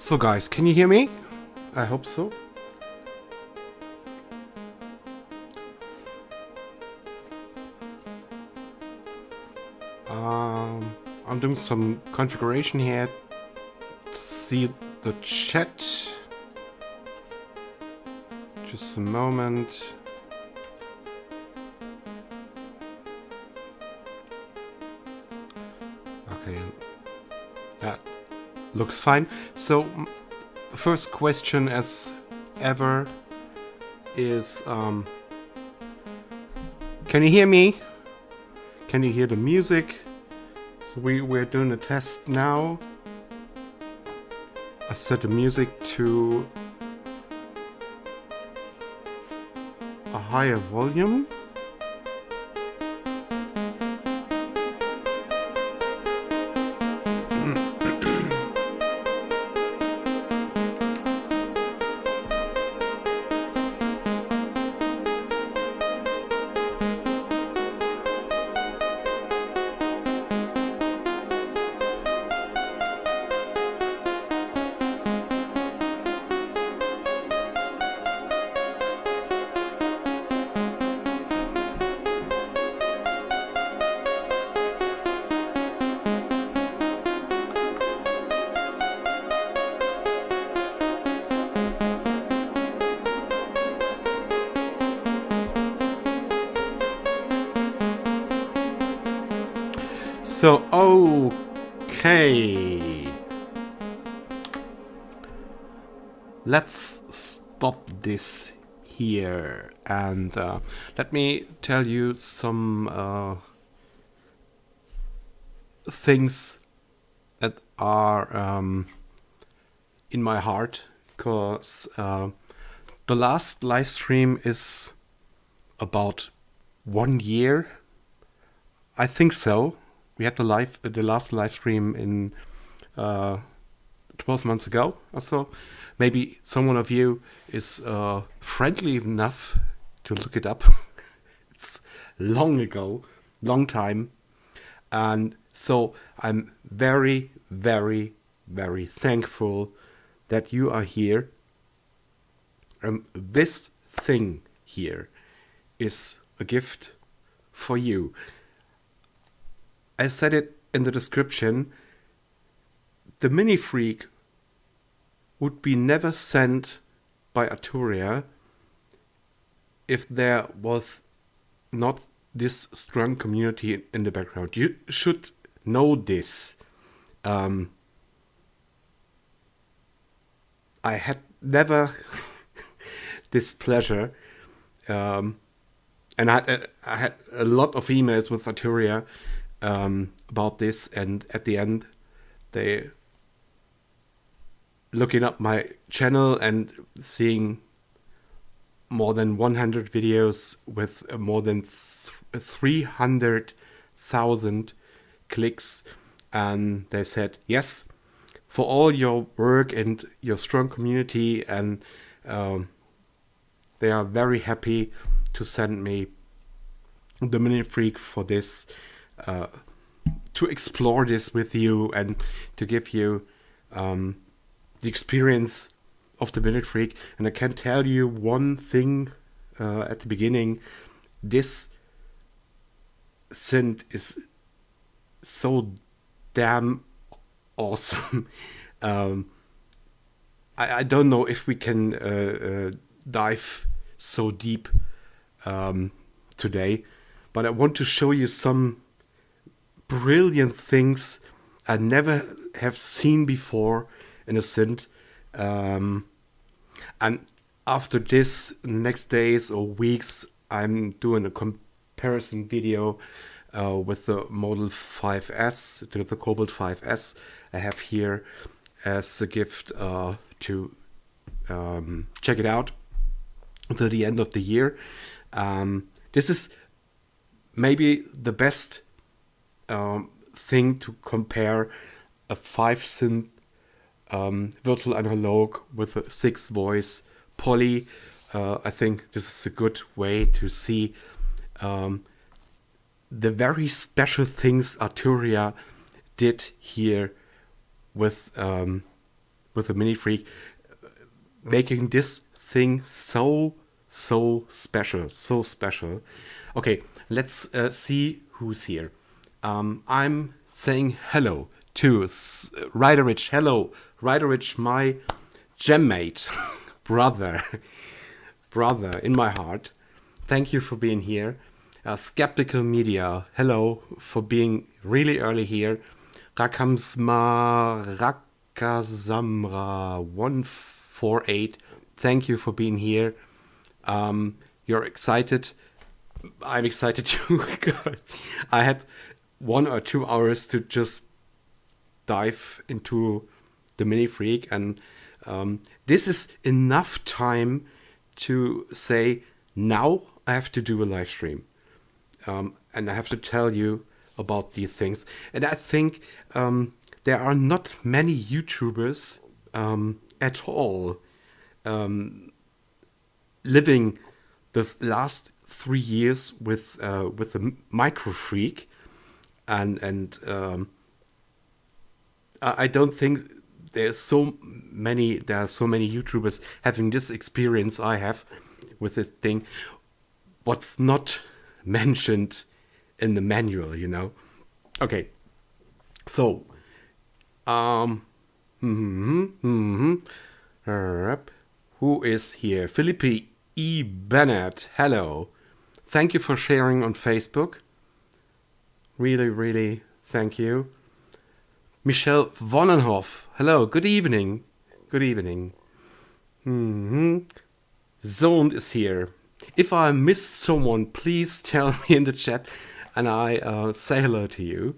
So guys, can you hear me? I hope so. I'm doing some configuration here to see the chat. Just a moment. Okay, that looks fine. So, the first question, as ever, is can you hear me? Can you hear the music? So we're doing a test now. I set the music to a higher volume. So, okay. Let's stop this here and let me tell you some things that are in my heart, because the last live stream is about 1 year. I think so. We had the last live stream in 12 months ago or so. Maybe someone of you is friendly enough to look it up. It's long ago, long time. And so I'm very, very, very thankful that you are here. This thing here is a gift for you. I said it in the description. The MiniFreak would be never sent by Arturia if there was not this strong community in the background. You should know this. I had never this pleasure, and I had a lot of emails with Arturia about this, and at the end they looking up my channel and seeing more than 100 videos with more than 300,000 clicks, and they said yes for all your work and your strong community, and they are very happy to send me the MiniFreak for this, to explore this with you and to give you the experience of the MiniFreak. And I can tell you one thing at the beginning: this synth is so damn awesome. I don't know if we can dive so deep today, but I want to show you some brilliant things I never have seen before in a synth. And after this, next days or weeks, I'm doing a comparison video with the Model 5S, the Cobalt 5S I have here as a gift to check it out until the end of the year. This is maybe the best thing to compare a 5-synth virtual analog with a 6-voice poly. I think this is a good way to see the very special things Arturia did here with with the MiniFreak, making this thing so special. Okay, let's see who's here. I'm saying hello to Riderich. Hello, Riderich, my gem mate, brother in my heart. Thank you for being here. Skeptical Media, hello for being really early here. Rakamsma Rakasamra 148, thank you for being here. You're excited. I'm excited too. I had 1 or 2 hours to just dive into the MiniFreak, and this is enough time to say, now I have to do a live stream. And I have to tell you about these things. And I think there are not many YouTubers at all living the last 3 years with the MicroFreak, and I don't think there are so many YouTubers having this experience I have with this thing. What's not mentioned in the manual, you know. Okay, so who is here? Philippe E. Bennett, hello. Thank you for sharing on Facebook. Really thank you. Michelle Vonenhoff, hello, good evening. Zoned is here. If I missed someone, please tell me in the chat and I say hello to you.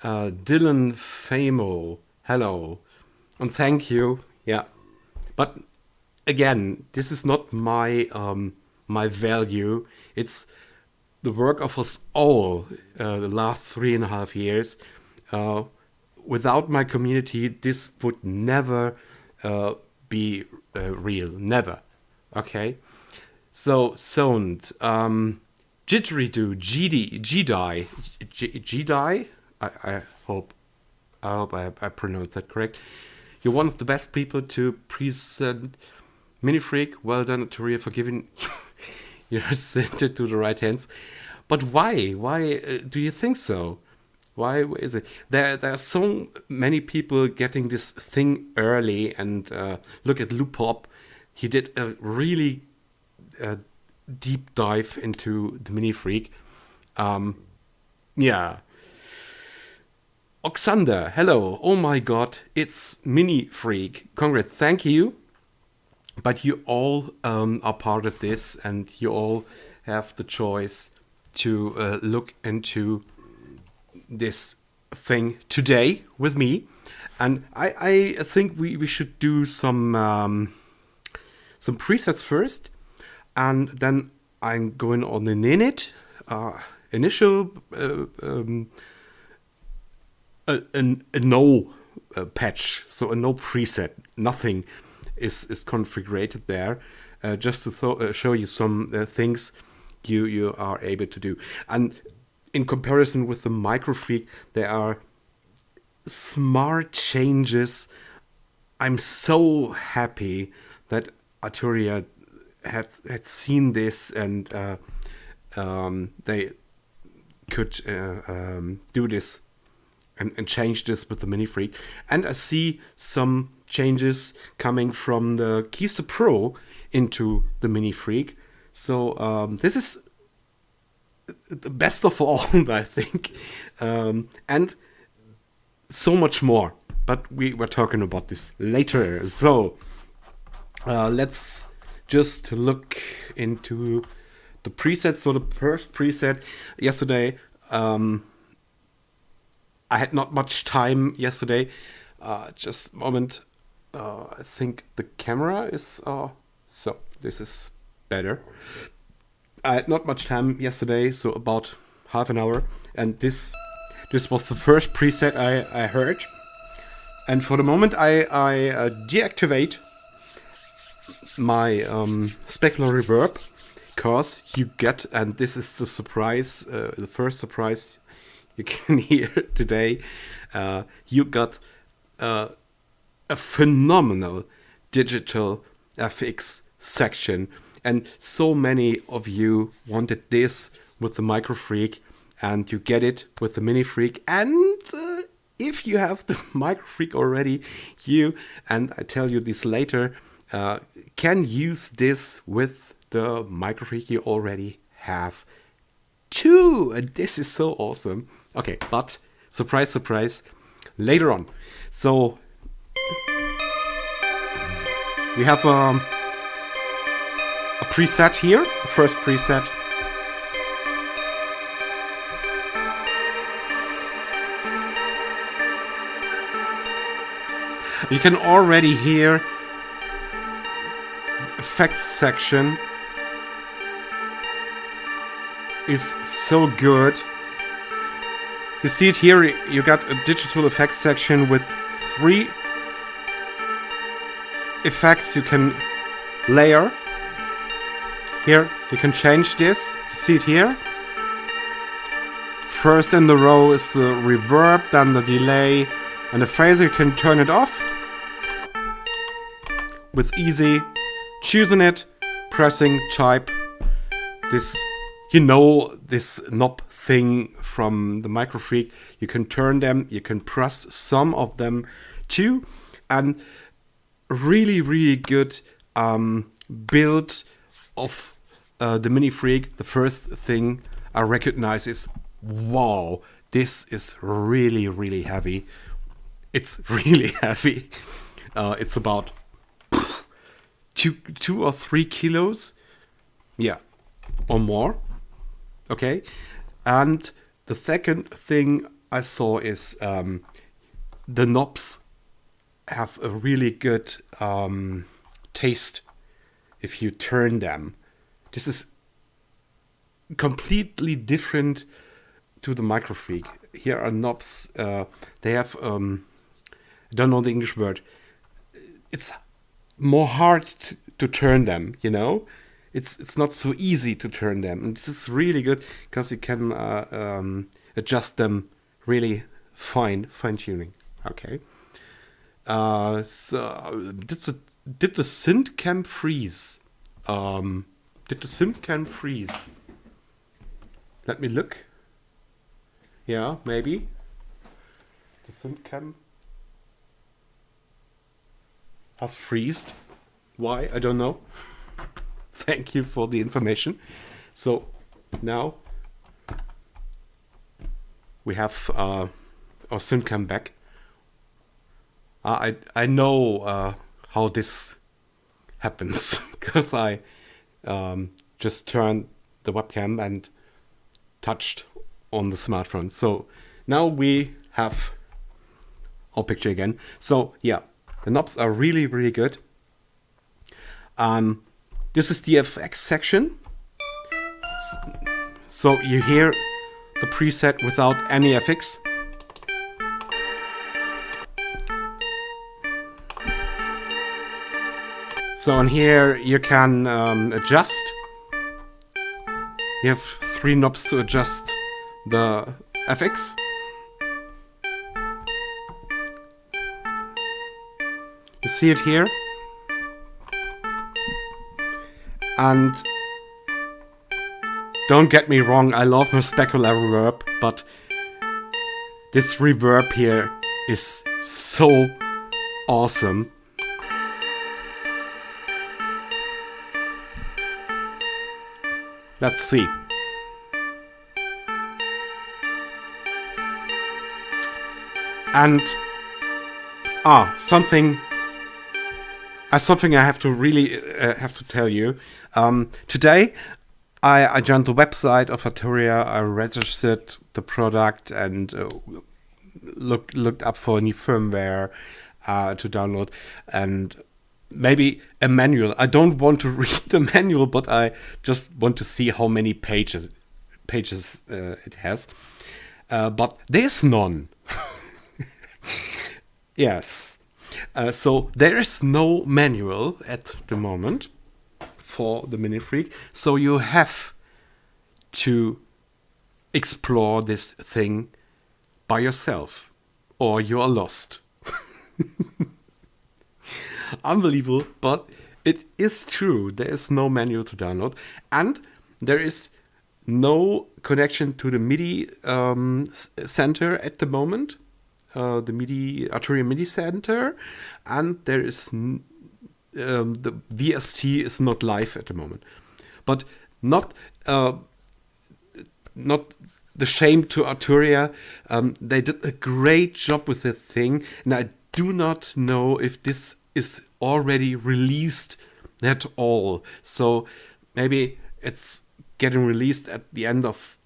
Dylan Famo, hello. And thank you. Yeah. But again, this is not my my value. It's the work of us all the last 3.5 years. Without my community, this would never be real. Never. Okay? So, Zoned, Jitteridoo, GDI, I hope I pronounced that correct. You're one of the best people to present MiniFreak. Well done, Arturia, for giving your sent it to the right hands. But why? Why do you think so? Why is it? There are so many people getting this thing early, and look at Lupop. He did a really deep dive into the MiniFreak. Yeah. Oxander, hello. Oh my god, it's MiniFreak. Congrats, thank you. But you all are part of this, and you all have the choice to look into this thing today with me. And I think we should do some presets first, and then I'm going on the initial a no patch, so a no preset, nothing is configured there, just to show you some things you are able to do. And in comparison with the MicroFreak, there are smart changes. I'm so happy that Arturia had seen this, and they could do this and change this with the MiniFreak. And I see some changes coming from the Keyser Pro into the MiniFreak. So this is the best of all, I think. And so much more. But we were talking about this later. So let's just look into the presets. So the first preset yesterday, I had not much time yesterday. Just a moment. I think the camera is so this is better. I had not much time yesterday, so about half an hour, and this was the first preset I heard. And for the moment, I deactivate my Specular Reverb, because you get, and this is the surprise, the first surprise you can hear today. You got a phenomenal digital FX section, and so many of you wanted this with the MicroFreak, and you get it with the MiniFreak. And if you have the MicroFreak already, you, and I tell you this later, can use this with the MicroFreak you already have too. And this is so awesome. Okay, but surprise, surprise, later on. So we have a preset here, the first preset. You can already hear the effects section is so good. You see it here, you got a digital effects section with 3 effects you can layer. Here, you can change this. You see it here. First in the row is the reverb, then the delay, and the phaser. You can turn it off with easy choosing it, pressing type. This, you know, this knob thing from the MicroFreak. You can turn them, you can press some of them too, and really, really good build of the MiniFreak. The first thing I recognize is, wow, this is really, really heavy. It's really heavy. It's about 2 or 3 kilos. Yeah, or more. Okay. And the second thing I saw is the knobs have a really good taste if you turn them. This is completely different to the MicroFreak. Here are knobs, they have, I don't know the English word. It's more hard to turn them, you know? It's not so easy to turn them. And this is really good because you can adjust them really fine-tuning. Okay. So did the synth cam freeze? Did the synth cam freeze? Let me look. Yeah, maybe. The synth cam has freezed. Why? I don't know. Thank you for the information. So now we have our synth cam back. I know how this happens because I just turned the webcam and touched on the smartphone. So now we have our picture again. So yeah, the knobs are really, really good. This is the FX section. So you hear the preset without any FX. So on here you can adjust. You have 3 knobs to adjust the FX. You see it here. And don't get me wrong, I love my Specular Reverb, but this reverb here is so awesome. Let's see. And something I have to really have to tell you. Today I joined the website of Arturia. I registered the product and looked up for a new firmware to download, and maybe a manual. I don't want to read the manual, but I just want to see how many pages it has. But there's none. Yes. So there is no manual at the moment for the MiniFreak. So you have to explore this thing by yourself, or you are lost. Unbelievable, but it is true. There is no manual to download, and there is no connection to the MIDI center at the moment, the Arturia MIDI center, and there is the VST is not live at the moment. But not the shame to Arturia. They did a great job with the thing, and I do not know if this is already released at all. So maybe it's getting released at the end of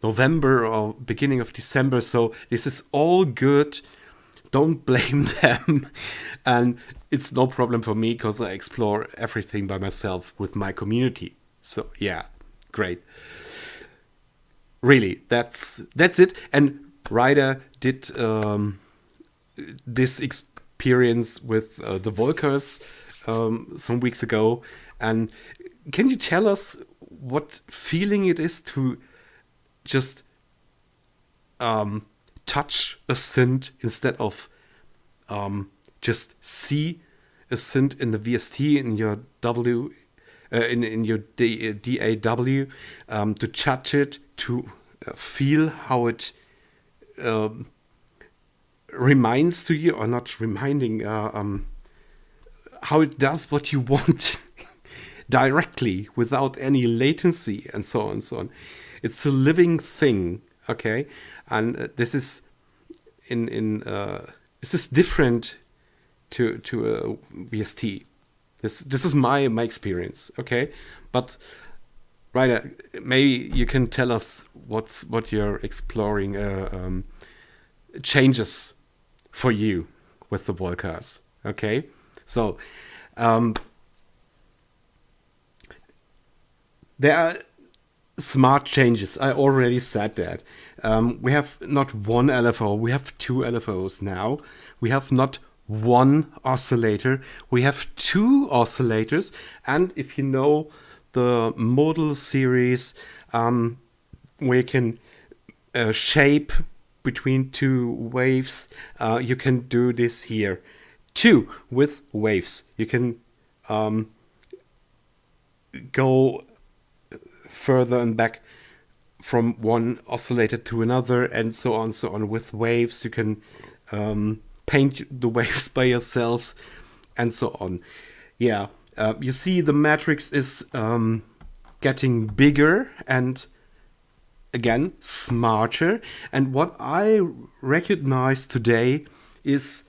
November or beginning of December. So this is all good. Don't blame them. And it's no problem for me because I explore everything by myself with my community. So yeah, great. Really, that's it. And Ryder did this experience with the Volcas some weeks ago. And can you tell us what feeling it is to just touch a synth instead of just see a synth in the VST in your in your DAW, to touch it, to feel how it reminds to you, or not reminding, how it does what you want directly without any latency and so on and so on. It's a living thing, okay? And this is this is different to a VST. This is my experience, okay? But Ryder, maybe you can tell us what you're exploring changes for you with the Volcas, okay? So there are smart changes. I already said that. We have not one LFO, we have two LFOs now. We have not one oscillator, we have two oscillators. And if you know the modal series, where you can shape between two waves, you can do this here too with waves. You can go further and back from one oscillator to another, and so on, so on. With waves, you can paint the waves by yourselves, and so on. Yeah, you see the matrix is getting bigger and again smarter. And what I recognize today is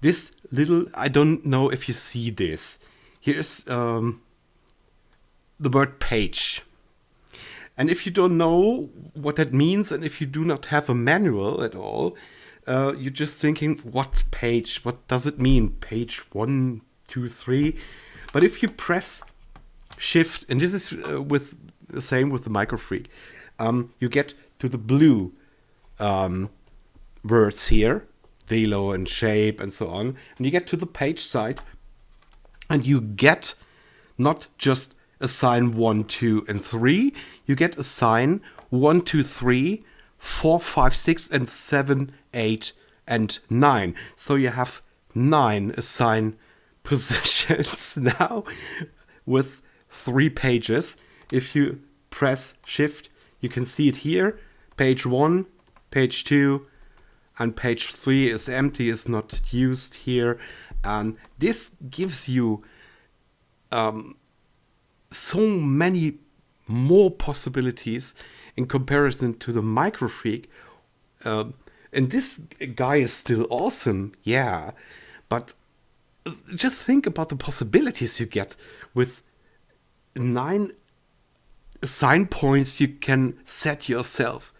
this little, I don't know if you see this. Here's the word page. And if you don't know what that means, and if you do not have a manual at all, you're just thinking, what page? What does it mean? Page 1, 2, 3. But if you press Shift, and this is with the same with the MicroFreak, you get to the blue words here, velo and shape and so on, and you get to the page side, and you get not just a sign 1, 2, and 3. You get a sign 1, 2, 3, 4, 5, 6, and 7, 8, and 9. So you have 9 assign positions now with 3 pages. If you press Shift, you can see it here. Page 1, page 2, and page 3 is empty, is not used here. And this gives you so many more possibilities in comparison to the MicroFreak. And this guy is still awesome, yeah. But just think about the possibilities you get with 9 assign points you can set yourself.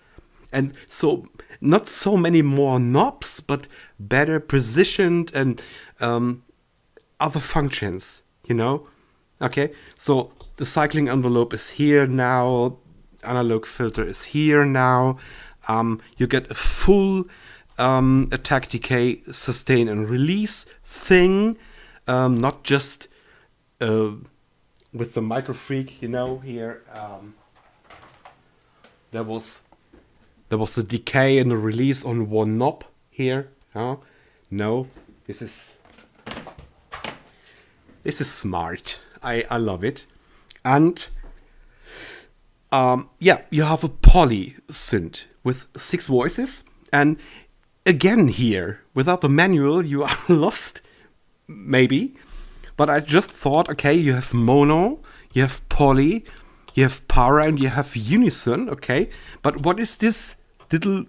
And so not so many more knobs, but better positioned and other functions, you know? Okay, so the cycling envelope is here now, analog filter is here now. You get a full attack, decay, sustain, and release thing, not just with the MicroFreak, you know, here there was the decay and the release on one knob here. No, This is smart. I love it. And yeah, you have a poly synth with 6 voices. And again here, without the manual, you are lost, maybe. But I just thought, okay, you have mono, you have poly, you have para, and you have unison, okay? But what is this little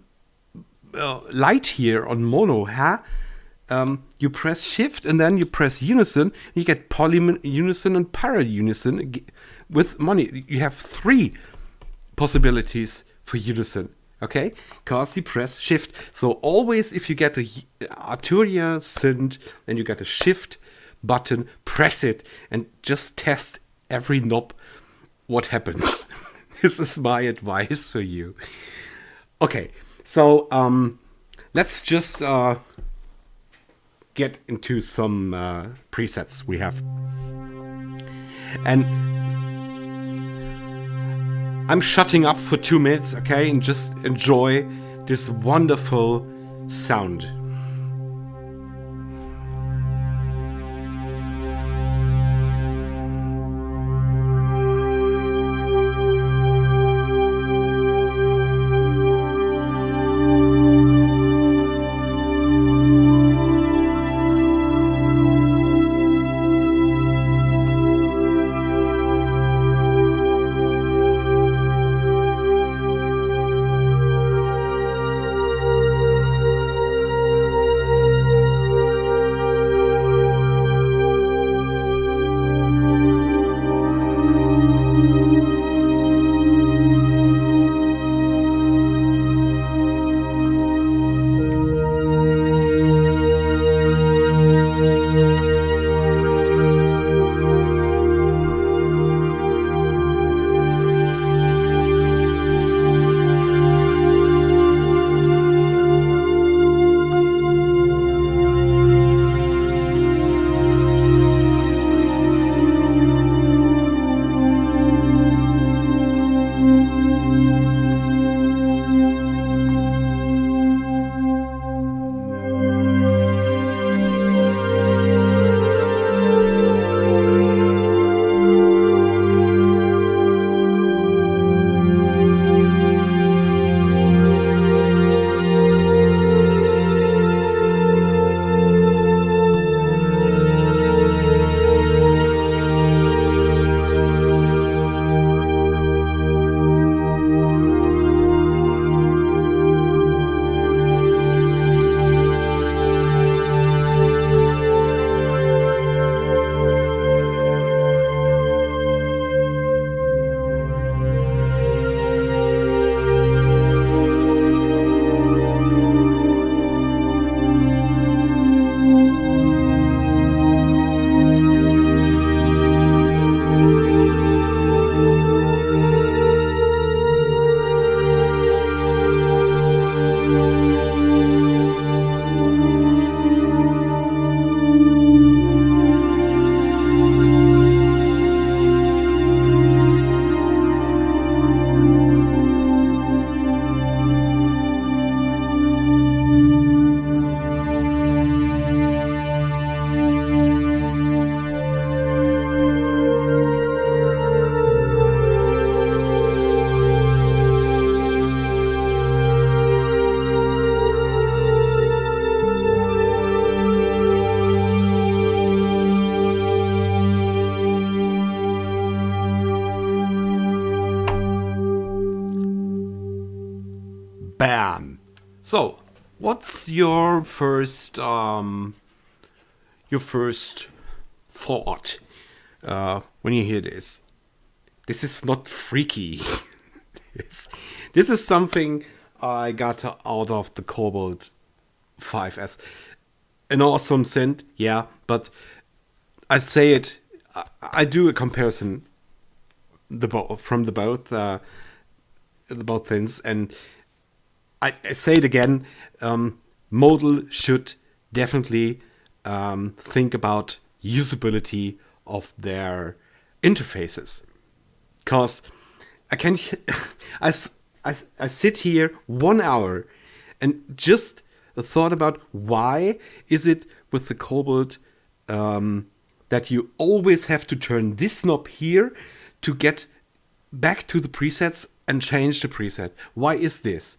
light here on mono, huh? You press shift and then you press unison, and you get poly unison and para unison with money. You have 3 possibilities for unison, okay? Because you press shift. So always if you get a Arturia synth and you get a shift button, press it and just test every knob what happens. This is my advice for you. Okay, so let's just get into some presets we have. And I'm shutting up for 2 minutes, okay, and just enjoy this wonderful sound. Bam. So, what's your first thought when you hear this? This is not freaky. This is something I got out of the Cobalt 5S. An awesome synth, yeah, but I say it. I do a comparison from the both things, and I say it again. Modal should definitely think about usability of their interfaces, because I can I sit here 1 hour and just thought about why is it with the Cobalt that you always have to turn this knob here to get back to the presets and change the preset. Why is this?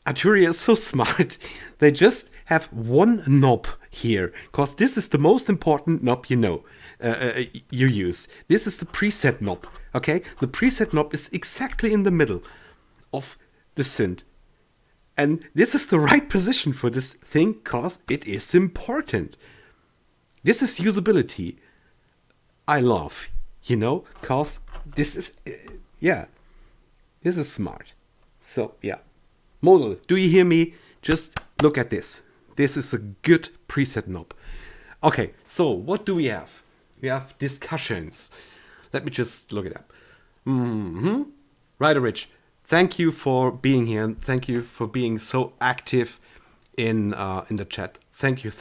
Arturia is so smart. They just have one knob here, because this is the most important knob you use. This is the preset knob. Okay, the preset knob is exactly in the middle of the synth. And this is the right position for this thing, because it is important. This is usability. I love, because this is, this is smart. So, yeah. Model, do you hear me? Just look at this. This is a good preset knob. Okay, so what do we have? We have discussions. Let me just look it up. Right, Rich. Thank you for being here, and thank you for being so active in the chat. Thank you.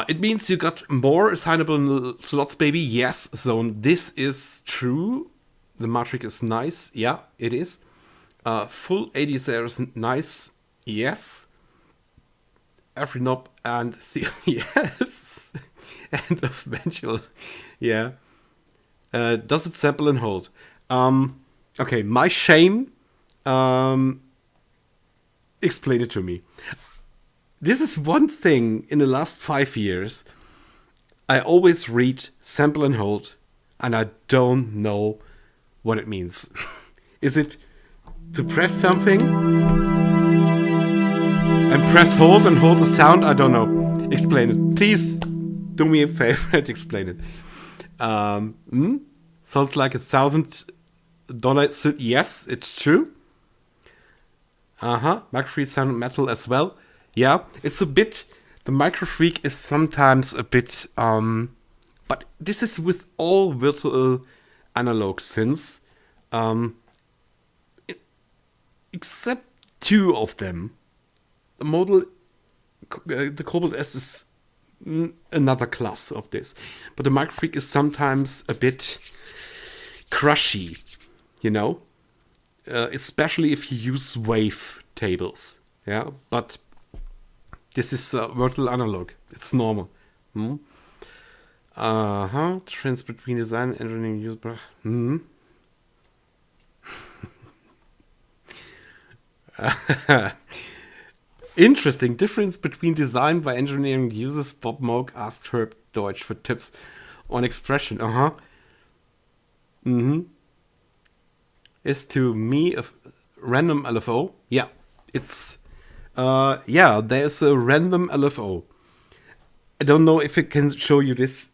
It means you got more assignable slots, baby. Yes, so this is true. The MicroFreak is nice. Yeah, it is. Full ADSR is nice. Yes. Every knob and see. Yes. And eventual. Yeah. Does it sample and hold? Okay, my shame. Explain it to me. This is one thing in the last 5 years. I always read sample and hold, and I don't know what it means. Is it to press something and press hold and hold the sound? I don't know. Explain it. Please do me a favor and explain it. Sounds like $1,000. Yes, it's true. MicroFreak sound metal as well. Yeah, it's a bit. The MicroFreak is sometimes a bit. But this is with all virtual analog synths, except 2 of them. The model, the Cobalt S is another class of this, but the MicroFreak is sometimes a bit crushy, especially if you use wave tables. Yeah, but this is virtual analog. It's normal. Difference between design and engineering use. Interesting. Difference between design by engineering uses. Bob Moog asked Herb Deutsch for tips on expression. Is to me a random LFO. Yeah, it's there's a random LFO. I don't know if I can show you this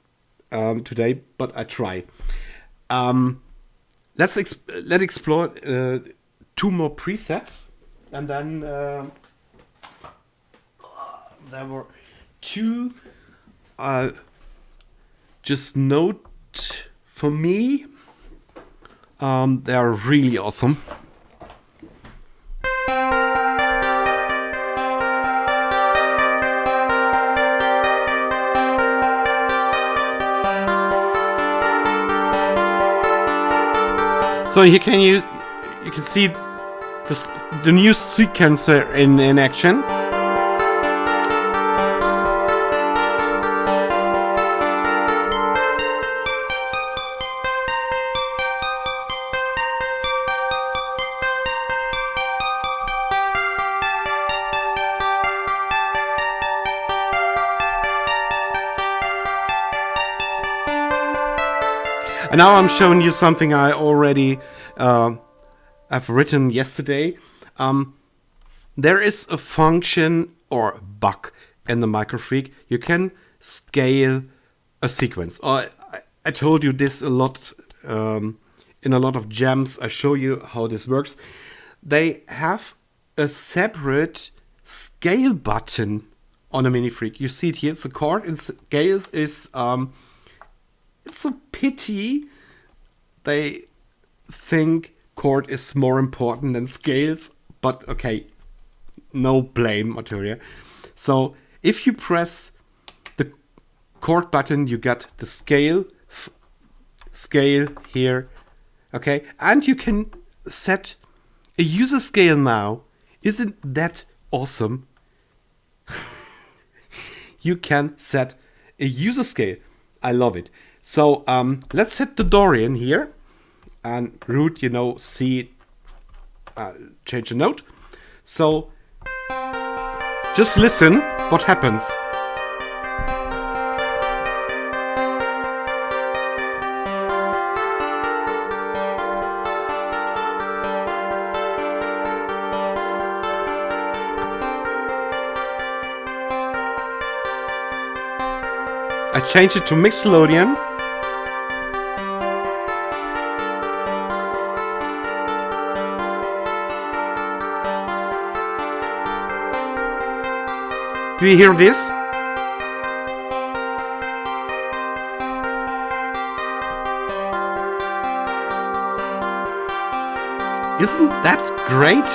today, but I try. Let's explore 2 more presets, and then there were 2. Just note for me, they are really awesome. So here you can see the new sequencer in action. And now I'm showing you something I already have written yesterday. There is a function or bug in the MicroFreak. You can scale a sequence. I told you this a lot in a lot of jams. I show you how this works. They have a separate scale button on a MiniFreak. You see it here. It's a chord, and scale is it's a pity they think chord is more important than scales, but okay, no blame, Arturia. So if you press the chord button, you get the scale here, okay, and you can set a user scale now Isn't that awesome? You can set a user scale. I love it. So let's set the Dorian here and root, you know, C, change the note. So just listen what happens. I changed it to Mixolydian. Do you hear this? Isn't that great?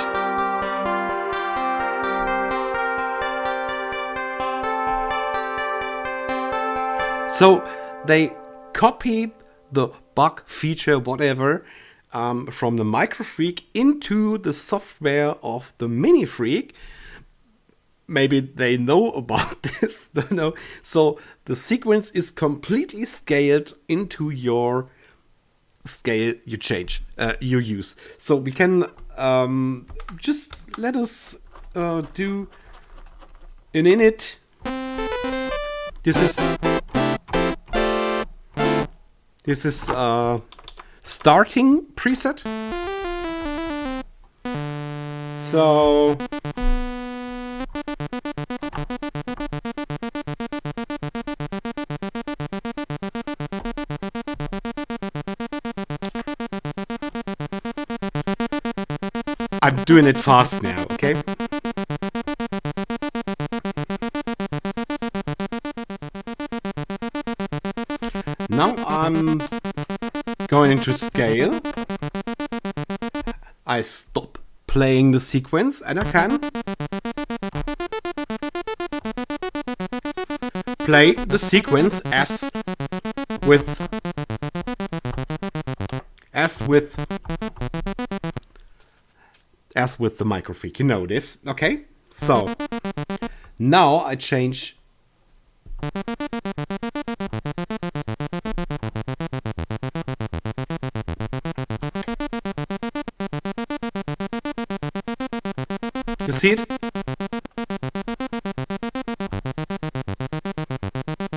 So they copied the bug feature, whatever, from the MicroFreak into the software of the MiniFreak. Maybe they know about this, don't know. So the sequence is completely scaled into your scale you change, you use. So we can just let us do an init. This is starting preset. So I'm doing it fast now, okay? Now I'm going into scale. I stop playing the sequence and I can play the sequence as with the MicroFreak. You know this, okay? So now I change you see it?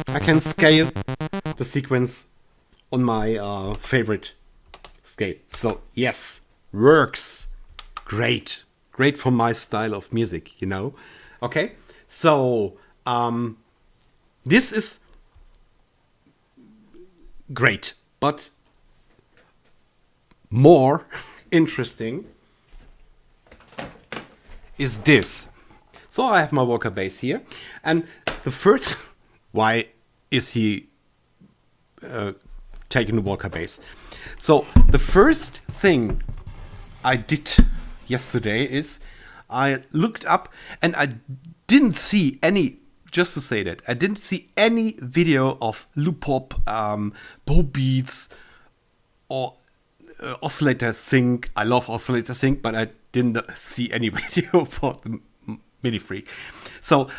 I can scale the sequence on my favorite scale. So yes, works. Great. Great for my style of music, you know? Okay, so this is great, but more interesting is this. So I have my vocal bass here, and the first, why is he taking the vocal bass? So the first thing I did yesterday is I looked up and I didn't see any, just to say that, I didn't see any video of loop hop, bow beats, or Oscillator sync. I love Oscillator sync, but I didn't see any video for the MiniFreak. So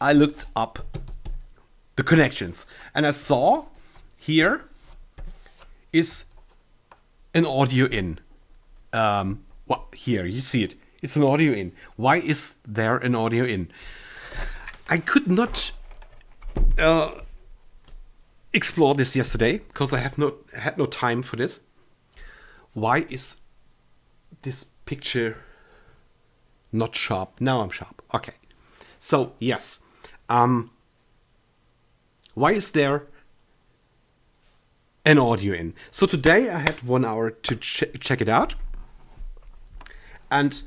I looked up the connections and I saw here is an audio in. Well, here you see it. It's an audio in. Why is there an audio in? I could not explore this yesterday because I had no time for this. Why is this picture not sharp? Now I'm sharp. Okay. So yes. Why is there an audio in? So today I had 1 hour to check it out. And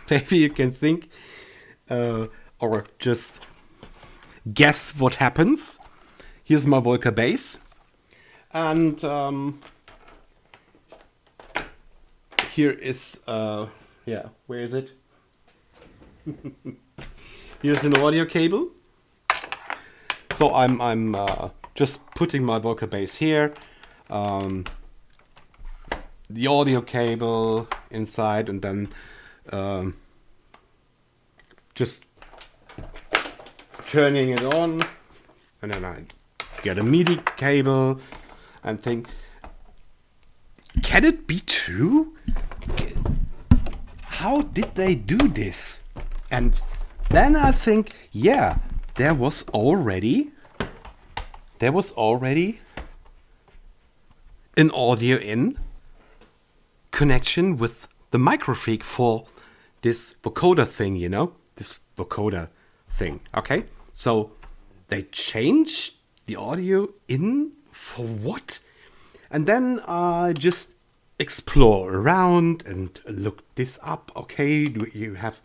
maybe you can think or just guess what happens. Here's my Volca bass. And here is, yeah, where is it? Here's an audio cable. So I'm just putting my Volca bass here. The audio cable inside, and then just turning it on, and then I get a MIDI cable and think, can it be true? How did they do this? And then I think, yeah, there was already an audio in connection with the MicroFreak for this vocoder thing, you know, this vocoder thing. Okay, so they changed the audio in for what? And then I just explore around and look this up. Okay, do you have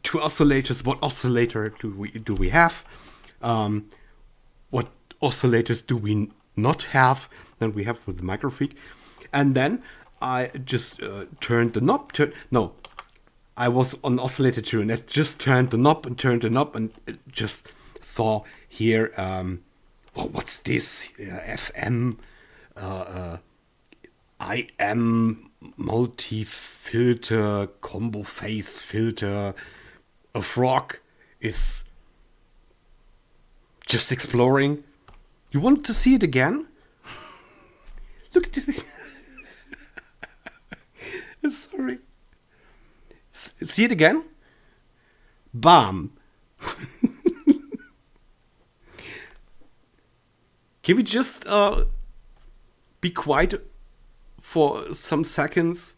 two oscillators? What oscillator do we have? What oscillators do we not have than we have with the MicroFreak? And then I just turned the knob. I was on oscillator 2, and I just turned the knob and just saw here, what's this? FM, IM, multi-filter, combo phase filter. A frog is just exploring. You want to see it again? Look at this. Sorry. See it again? Bam. Can we just be quiet for some seconds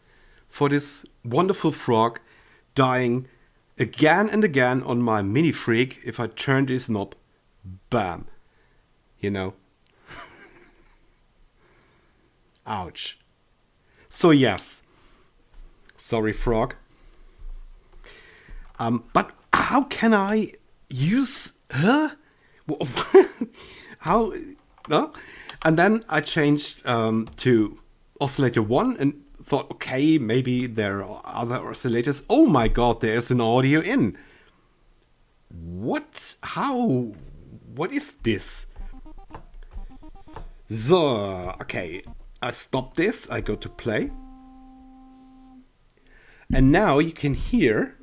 for this wonderful frog dying again and again on my MiniFreak if I turn this knob? Bam. You know? Ouch. So yes. Sorry, frog. But how can I use her? How? No? And then I changed to oscillator 1 and thought, okay, maybe there are other oscillators. Oh my god, there's an audio in. What? How? What is this? So, okay, I stop this, I go to play. And now you can hear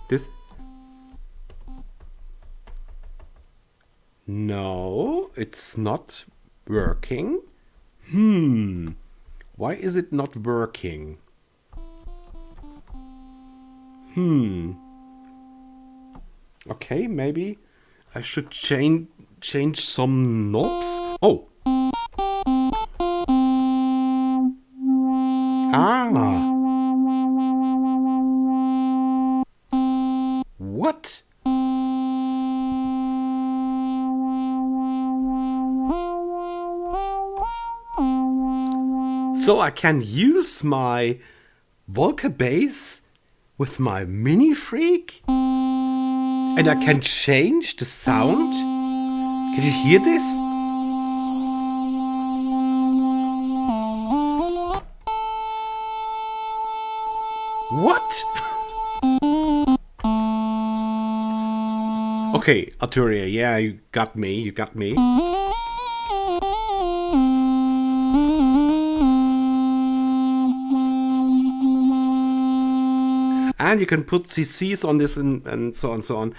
this. No, it's not working. Why is it not working? Okay, maybe I should change some knobs. Oh. What? So I can use my Volca bass with my MiniFreak? And I can change the sound? Can you hear this? What? Okay, Arturia, yeah, you got me. And you can put CCs on this and so on.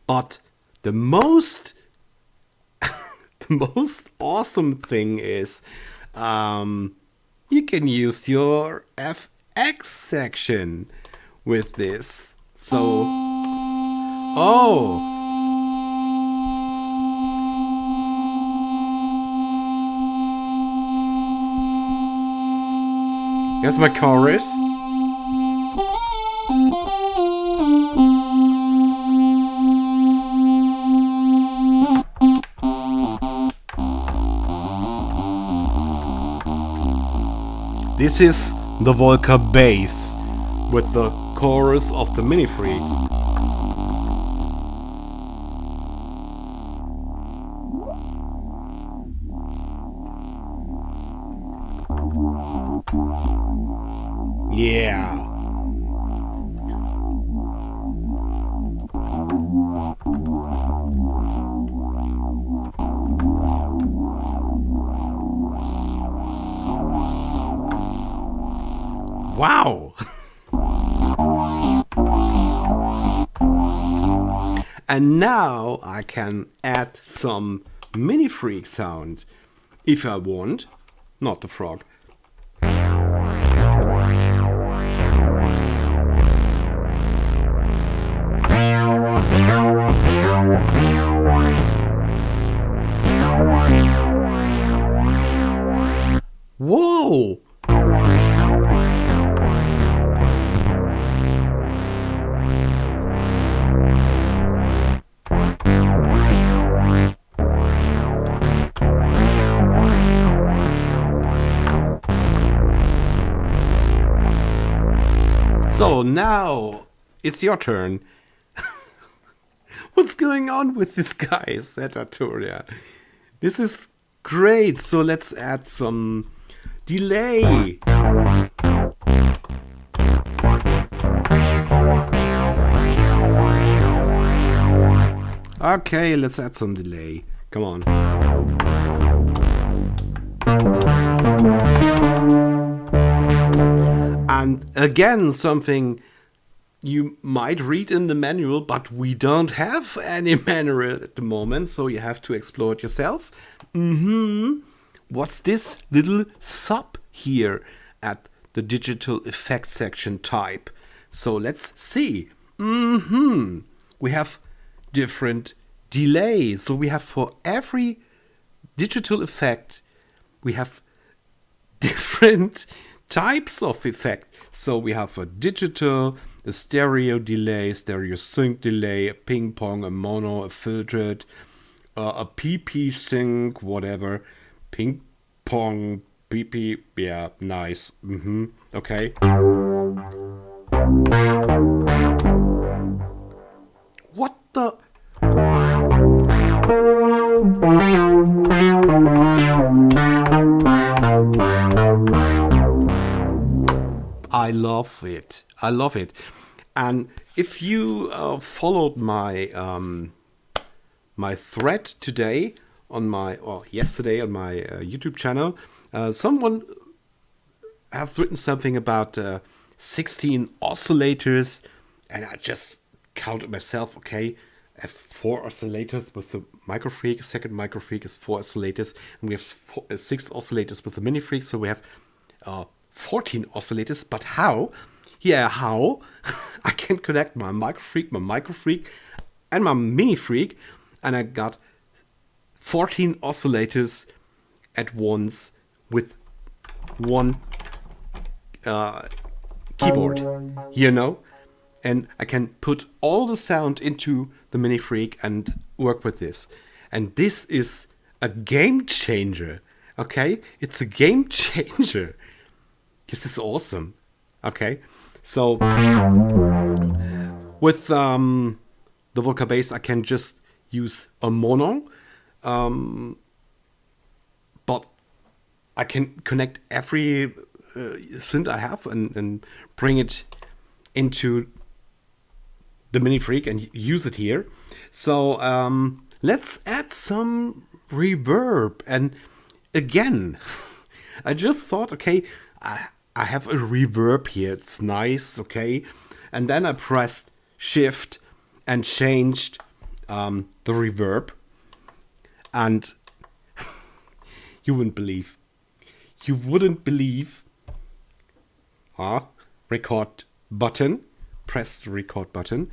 But the most awesome thing is you can use your FX section with this. So, here's my chorus. This is the Volca bass with the chorus of the MiniFreak. Yeah. Wow! And now I can add some MiniFreak sound if I want, not the frog. Whoa! So now it's your turn. What's going on with this guy, said Arturia. This is great. So let's add some delay. Okay, let's add some delay. Come on. And again, something you might read in the manual, but we don't have any manual at the moment, so you have to explore it yourself. What's this little sub here at the digital effects section type? So let's see. We have different delays. So we have for every digital effect, we have different types of effect. So we have a digital, a stereo delay, stereo sync delay, a ping pong, a mono, a filtered, a PP sync, whatever. Ping pong, PP, yeah, nice. Okay. What the? I love it. I love it. And if you followed my my thread today on my, or yesterday on my YouTube channel, someone has written something about 16 oscillators, and I just counted myself. Okay, I have 4 oscillators with the MicroFreak. Second MicroFreak is 4 oscillators, and we have 6 oscillators with the MiniFreak. So we have 14 oscillators. But how? Yeah, how? I can connect my MicroFreak, and my MiniFreak, and I got 14 oscillators at once with one keyboard, you know? And I can put all the sound into the MiniFreak and work with this. And this is a game changer, okay? It's a game changer. This is awesome, okay? So with the Volca bass, I can just use a mono, but I can connect every synth I have and bring it into the MiniFreak and use it here. So let's add some reverb. And again, I just thought, okay, I have a reverb here. It's nice, okay. And then I pressed Shift and changed the reverb. And you wouldn't believe. Record button. Press the record button.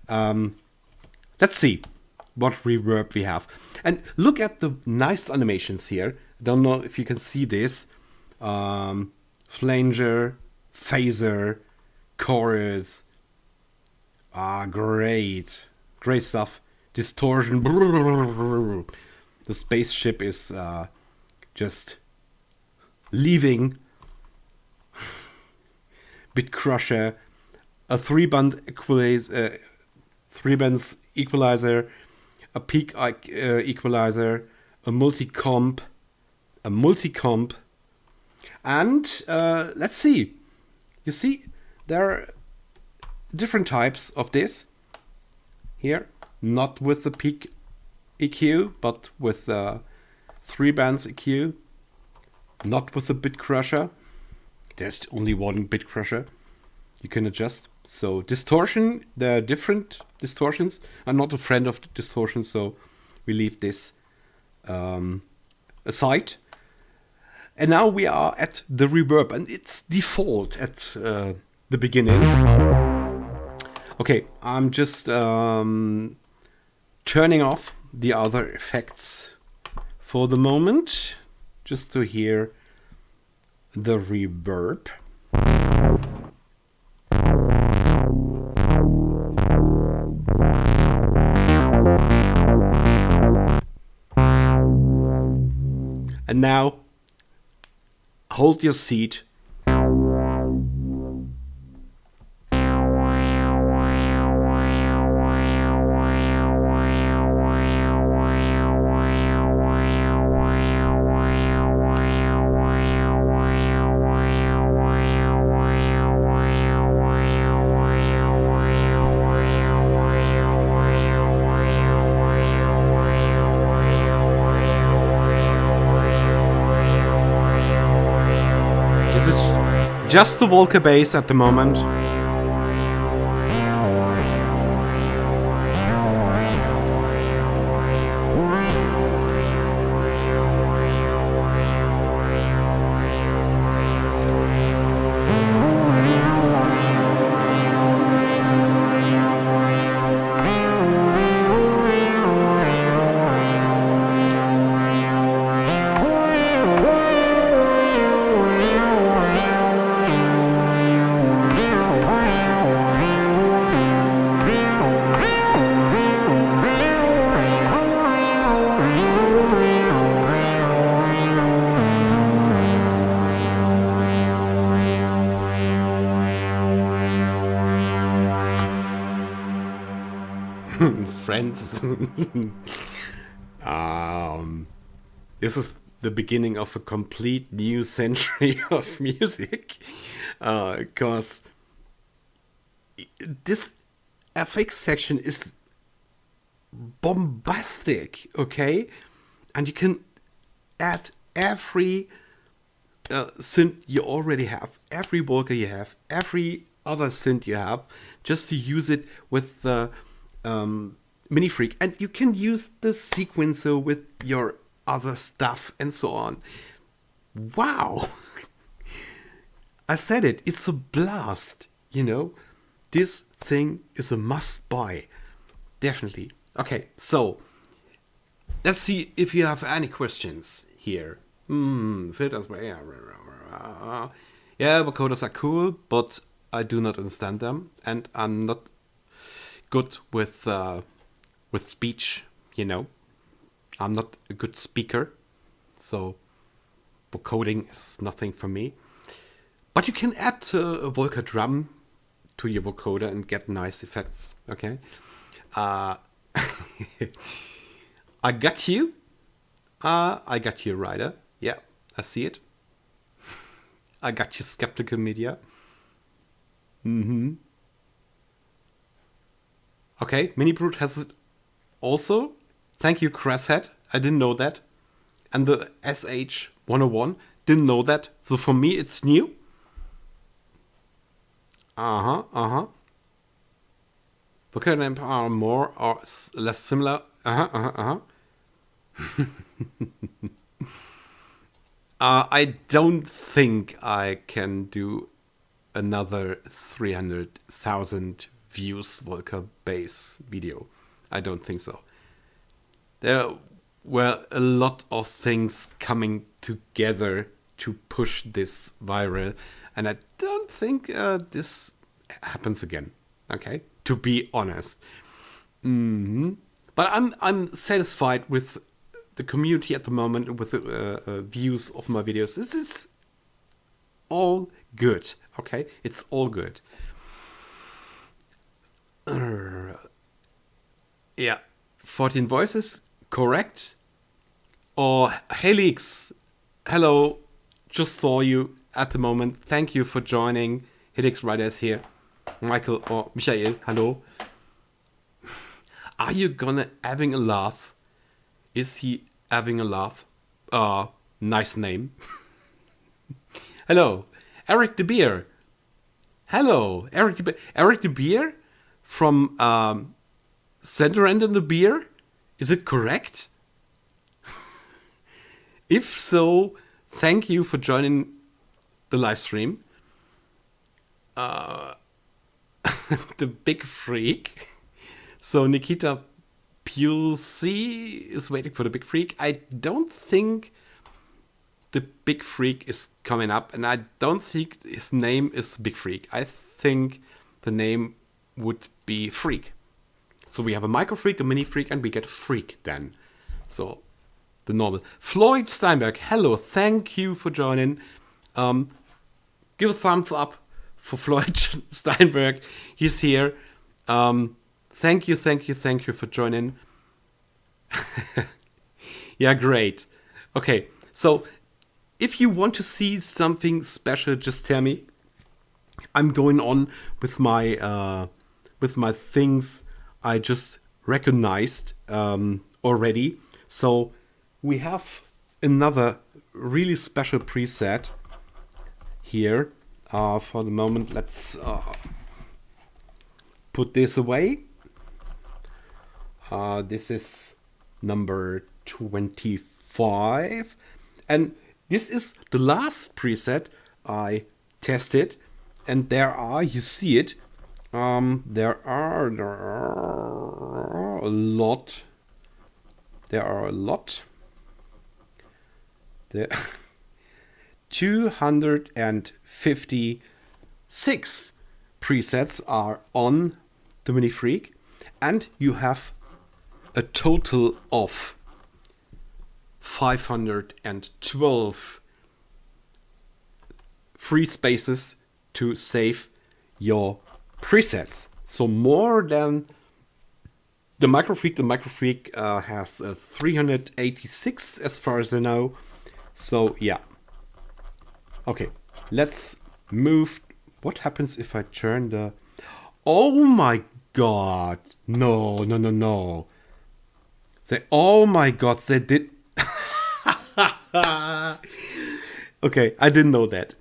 Let's see what reverb we have. And look at the nice animations here. I don't know if you can see this. Flanger, phaser, chorus. Great. Great stuff. Distortion. The spaceship is just leaving. Bit crusher. A 3-band equalizer, a peak equalizer, a multi-comp, and let's see. You see, there are different types of this here, not with the peak EQ, but with the 3 bands EQ, not with the bit crusher. there's only one bit crusher you can adjust. So distortion, there are different distortions. I'm not a friend of distortion, so we leave this aside. And now we are at the reverb, and it's default at the beginning. Okay, I'm just turning off the other effects for the moment, just to hear the reverb. And now, hold your seat. Just the Volca bass at the moment. Friends. This is the beginning of a complete new century of music, because this FX section is bombastic, okay? And you can add every synth you already have, every Volca you have, every other synth you have, just to use it with the MiniFreak. And you can use the sequencer with your other stuff and so on. Wow! I said it, it's a blast, you know? This thing is a must buy. Definitely. Okay, so let's see if you have any questions here. Filters. Yeah, vocoders are cool, but I do not understand them, and I'm not good with speech, you know. I'm not a good speaker, so vocoding is nothing for me. But you can add a Volca drum to your vocoder and get nice effects, okay? I got you. I got you, Ryder. Yeah, I see it. I got you, Skeptical Media. Okay, MiniBrute has it also. Thank you, Cresshead. I didn't know that. And the SH101, didn't know that. So for me, it's new. Vocoder are more or less similar. I don't think I can do another 300,000 views Volca bass video. I don't think so. There were a lot of things coming together to push this viral, and I don't think this happens again. Okay, to be honest. But I'm satisfied with the community at the moment, with the views of my videos. This is all good. Okay, it's all good. Yeah, 14 voices, correct. Or Helix, hello, just saw you at the moment. Thank you for joining. Helix Rider is here. Michael or Michael, hello. Are you gonna having a laugh? Is he having a laugh? Nice name. Hello. Eric de Beer. Hello, Eric de Beer. Eric de Beer from Center End and the Beer. Is it correct? If so, thank you for joining the live stream. The big freak. So Nikita Pulsi is waiting for the big freak. I don't think the big freak is coming up, and I don't think his name is Big Freak. I think the name would be Freak. So we have a MicroFreak, a MiniFreak, and we get a Freak then. So the normal. Floyd Steinberg, hello, thank you for joining. Give a thumbs up for Floyd Steinberg. He's here. Thank you for joining. Yeah, great. Okay, so if you want to see something special, just tell me. I'm going on with my things I just recognized already. So we have another really special preset here. For the moment, let's put this away. This is number 25, and this is the last preset I tested, and there are, you see it, there are a lot. There 256 presets are on the MiniFreak, and you have a total of 512 free spaces to save your presets. So more than the MicroFreak. The MicroFreak has 386 as far as I know. So yeah. Okay, let's move. What happens if I turn the... Oh my god. No. Oh my god, they did... Okay, I didn't know that.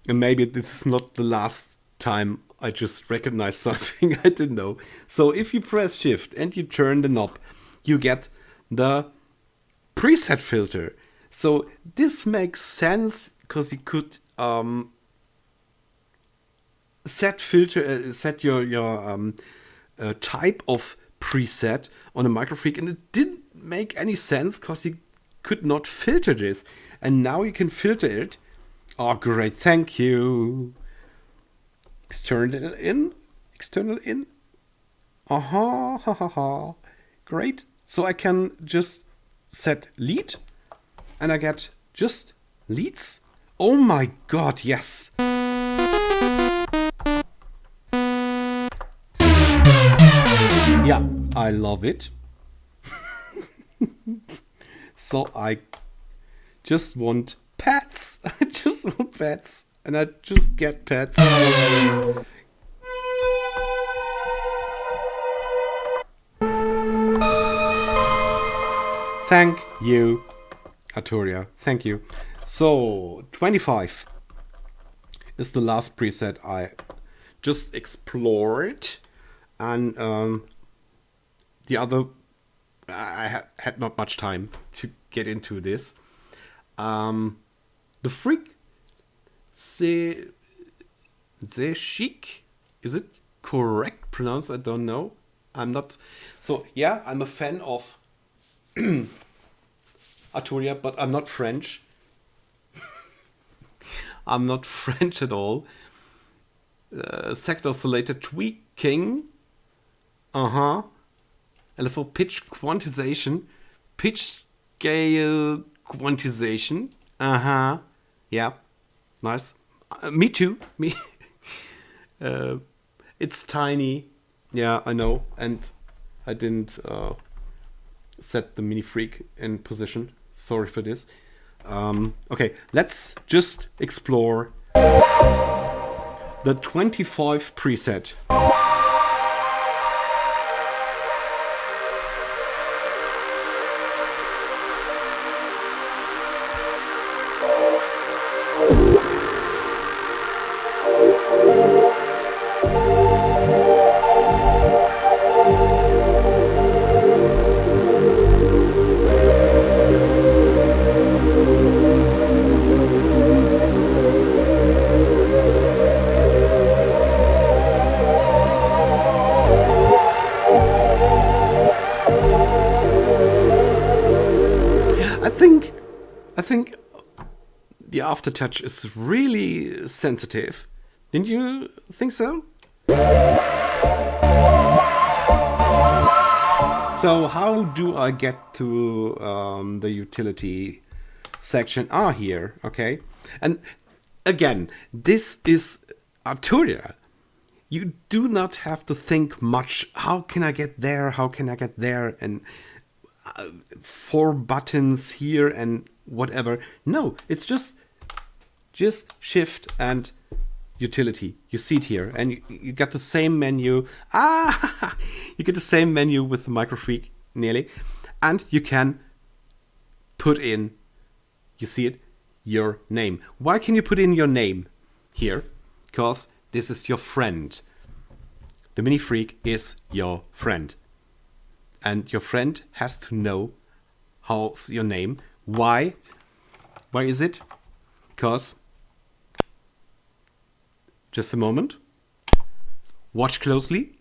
And maybe this is not the last time I just recognized something I didn't know. So if you press shift and you turn the knob, you get the preset filter. So this makes sense because you could set your type of preset on a MicroFreak, and it didn't make any sense because you could not filter this, and now you can filter it. Oh, great! Thank you. External in. Great. So I can just set lead, and I get just leads. Oh my god! Yes. Yeah, I love it. So I just want pets. I just want pets. And I just get pets. Thank you, Arturia. Thank you. So 25 is the last preset I just explored. And the other, I had not much time to get into this. The Freak, the Chic, is it correct pronounced? I don't know. I'm not. So yeah, I'm a fan of Arturia, but I'm not French. I'm not French at all. Second oscillator tweaking. And for pitch quantization, pitch scale quantization. Yeah, nice. Me too. Me. It's tiny. Yeah, I know. And I didn't set the MiniFreak in position. Sorry for this. Okay, let's just explore the 25 preset. the aftertouch is really sensitive. Didn't you think so? So how do I get to the utility section? Here, okay. And again, this is Arturia. You do not have to think much. How can I get there? How can I get there? And 4 buttons here and whatever. No, it's just shift and utility. You see it here, and you got the same menu. You get the same menu with the MicroFreak nearly, and you can put in, you see it, your name. Why can you put in your name here? Because this is your friend. The MiniFreak is your friend. And your friend has to know how's your name. Why? Why is it? Because, just a moment. Watch closely.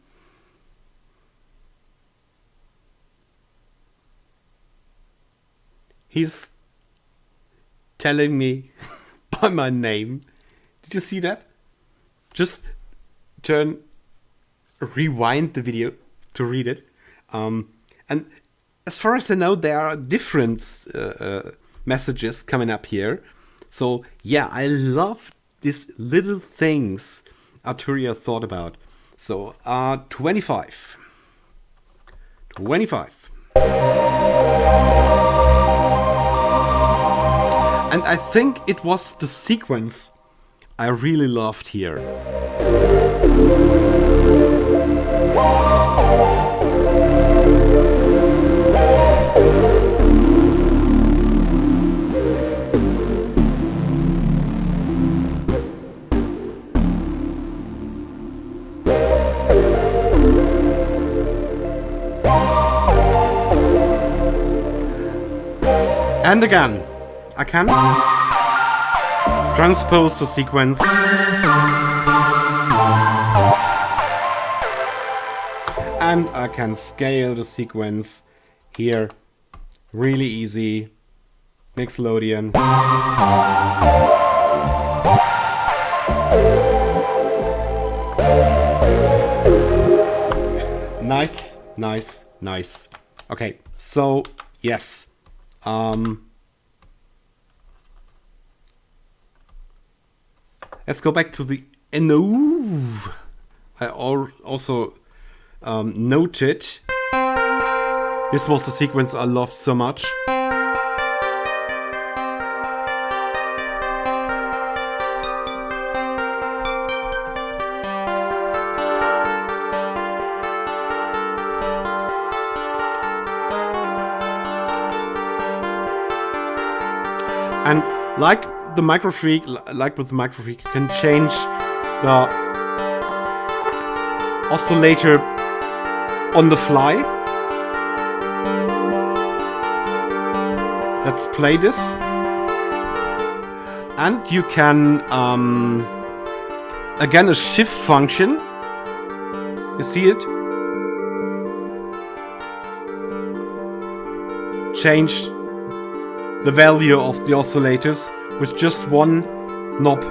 He's telling me by my name. Did you see that? Just rewind the video to read it. And as far as I know, there are different messages coming up here. So yeah, I love these little things Arturia thought about. So 25. And I think it was the sequence I really loved here. And again, I can transpose the sequence and I can scale the sequence here really easy. Mixolydian. Nice, nice, nice. Okay, so yes. Let's go back to the NO. I also noted this was the sequence I loved so much. And like with the MicroFreak, you can change the oscillator on the fly. Let's play this. And you can, again, a shift function. You see it? Change the value of the oscillators with just one knob.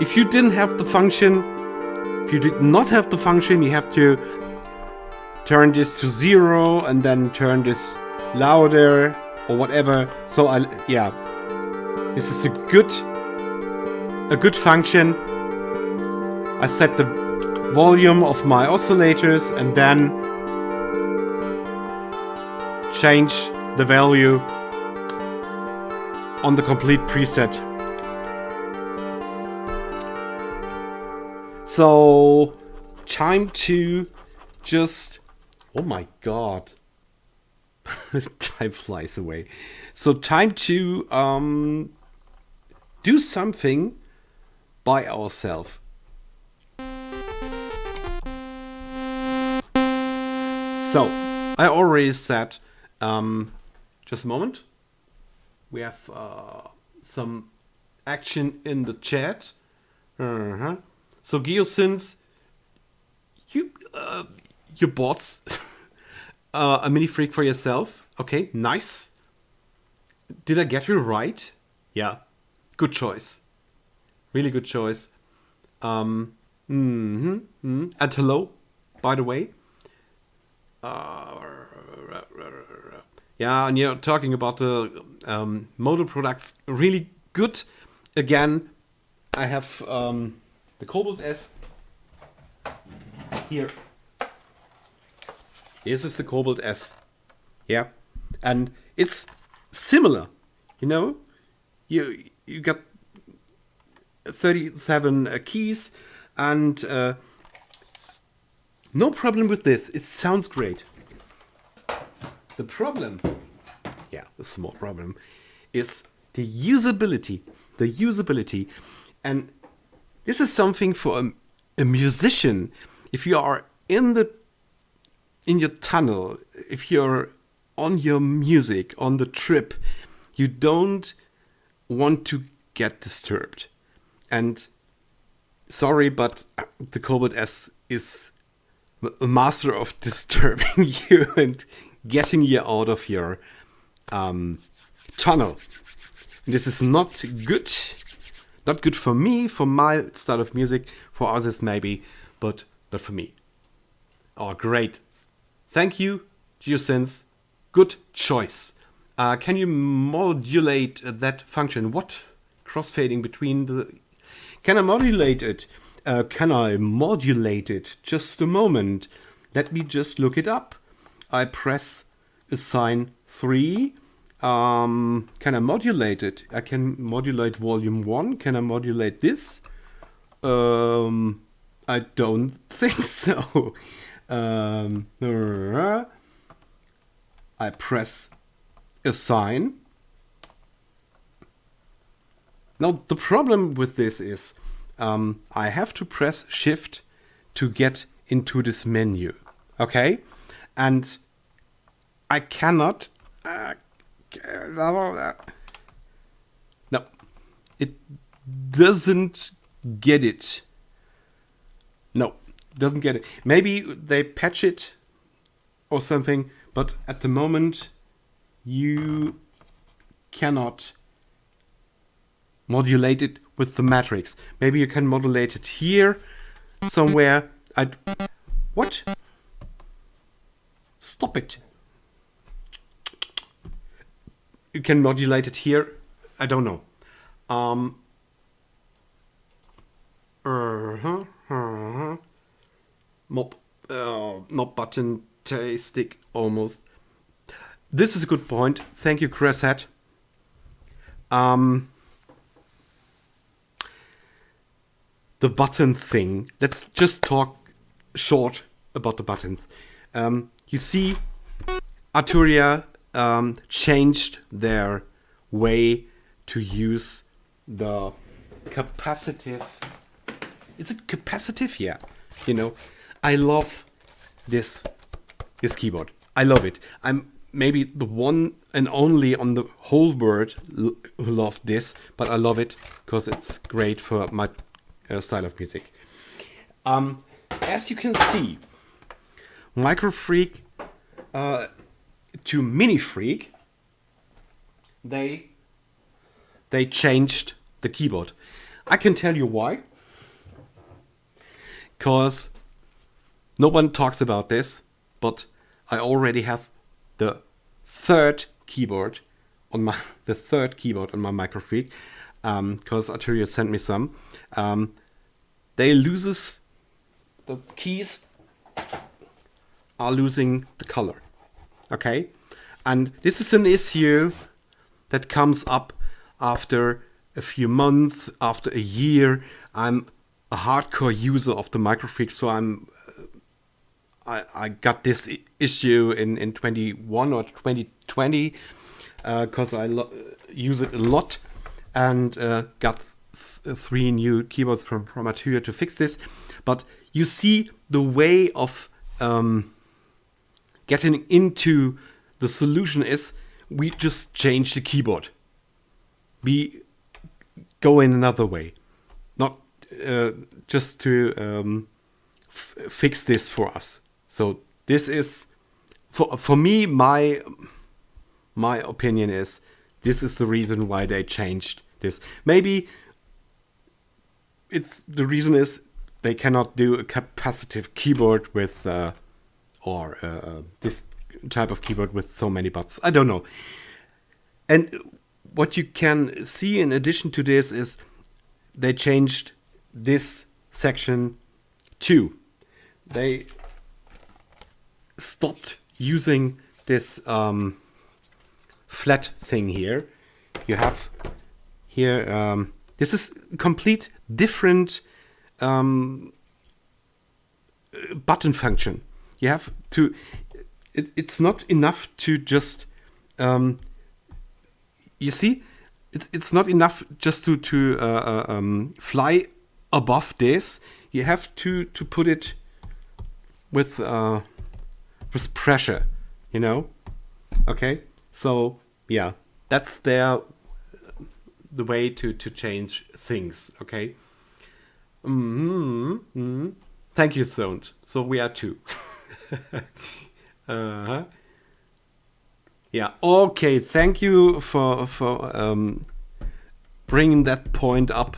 If you didn't have the function, if you did not have the function, you have to turn this to 0 and then turn this louder or whatever. So this is a good function. I set the volume of my oscillators and then change the value on the complete preset. So time to just, oh my god, time flies away. So time to do something by ourselves. So I already said, just a moment. We have some action in the chat. So Geosynths, you bought a MiniFreak for yourself. Okay, nice. Did I get you right? Yeah, good choice. Really good choice. And hello, by the way. Yeah, and you're talking about the modal products. Really good. Again, I have the Cobalt S here. This is the Cobalt S. Yeah, and it's similar. You know, you got 37 keys, and no problem with this. It sounds great. The problem, yeah, the small problem, is the usability. The usability, and this is something for a musician. If you are in your tunnel, if you're on your music, on the trip, you don't want to get disturbed. And sorry, but the Cobalt S is a master of disturbing you and getting you out of your tunnel. This is not good. Not good for me, for my style of music, for others maybe, but not for me. Oh, great. Thank you, Geosynth. Good choice. Can you modulate that function? What crossfading between the... Can I modulate it? Just a moment. Let me just look it up. I press assign 3. Can I modulate it? I can modulate volume 1. Can I modulate this? I don't think so. I press assign. Now the problem with this is I have to press shift to get into this menu. Okay? And I cannot... no, it doesn't get it. No, doesn't get it. Maybe they patch it or something, but at the moment you cannot modulate it with the matrix. Maybe you can modulate it here somewhere. What? Stop it. You can modulate it here. I don't know. Not button, stick, almost. This is a good point. Thank you, Preset. The button thing. Let's just talk short about the buttons. You see, Arturia changed their way to use the capacitive. Is it capacitive? Yeah. You know, I love this keyboard. I love it. I'm maybe the one and only on the whole world who love this, but I love it because it's great for my style of music. As you can see, MicroFreak to MiniFreak, they changed the keyboard. I can tell you why. Because no one talks about this, but I already have the third keyboard on my MicroFreak, because Arturia sent me some. They loses the keys are losing the color. Okay, and this is an issue that comes up after a few months, after a year. I'm a hardcore user of the MicroFreak, so I got this issue in 21 or 2020 because I use it a lot, and got 3 new keyboards from Arturia to fix this. But you see, the way of getting into the solution is we just change the keyboard. We go in another way, not just to fix this for us. So this is for me. My opinion is this is the reason why they changed this. Maybe the reason is they cannot do a capacitive keyboard with this type of keyboard with so many buttons. I don't know. And what you can see in addition to this is they changed this section too. They stopped using this flat thing here. You have here, this is complete different button function. You have to, it's not enough to just, you see, it's not enough just to fly above this. You have to put it with pressure, you know. Okay, so yeah, that's the way to change things. Okay. Thank you, Thoned. So we are two. Yeah. Okay. Thank you for bringing that point up.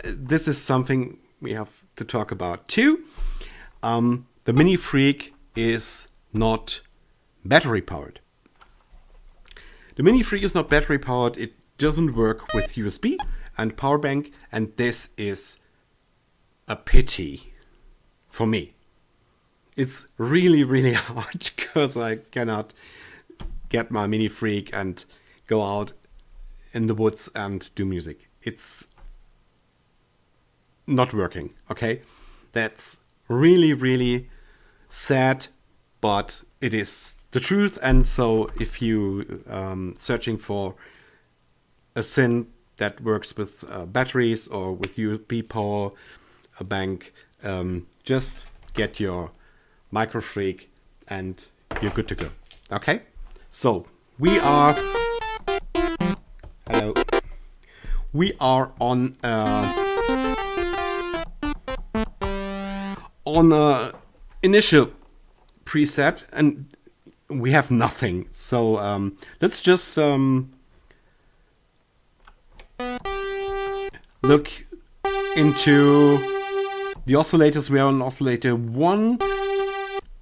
This is something we have to talk about too. The MiniFreak is not battery powered. The MiniFreak is not battery powered. It doesn't work with USB and power bank, and this is a pity for me. It's really, really hard because I cannot get my MiniFreak and go out in the woods and do music. It's not working, okay? That's really, really sad, but it is the truth. And so if you searching for a synth that works with batteries or with USB power, a bank, just get your MicroFreak and you're good to go. Okay, so we are on initial preset and we have nothing. So let's just look into the oscillators. We are on oscillator 1.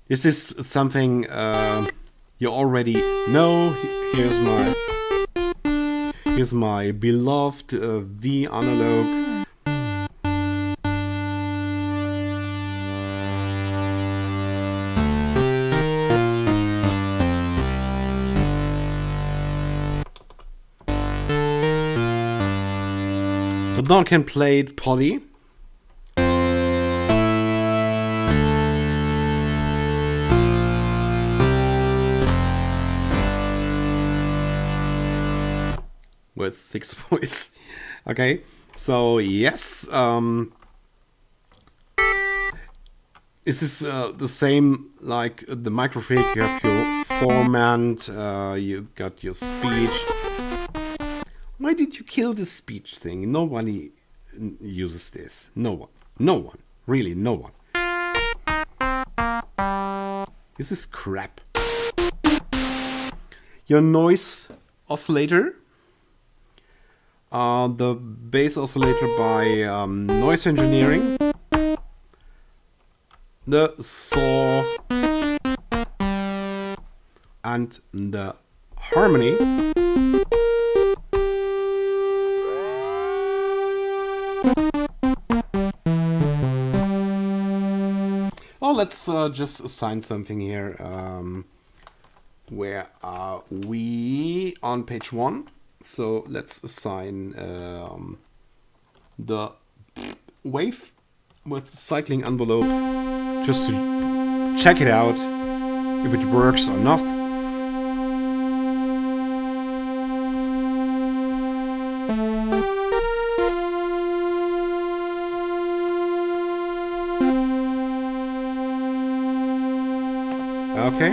This is something you already know. Here's my beloved V analog. But now I can play it poly. With 6 voice. Okay, so yes, this is the same like the MicroFreak. You have your formant, you got your speech. Why did you kill the speech thing? Nobody uses this. No one, really no one. This is crap. Your noise oscillator. The bass oscillator by Noise Engineering, the saw, and the harmony. Well, let's just assign something here. Where are we? On page 1. So let's assign the wave with cycling envelope just to check it out if it works or not. Okay,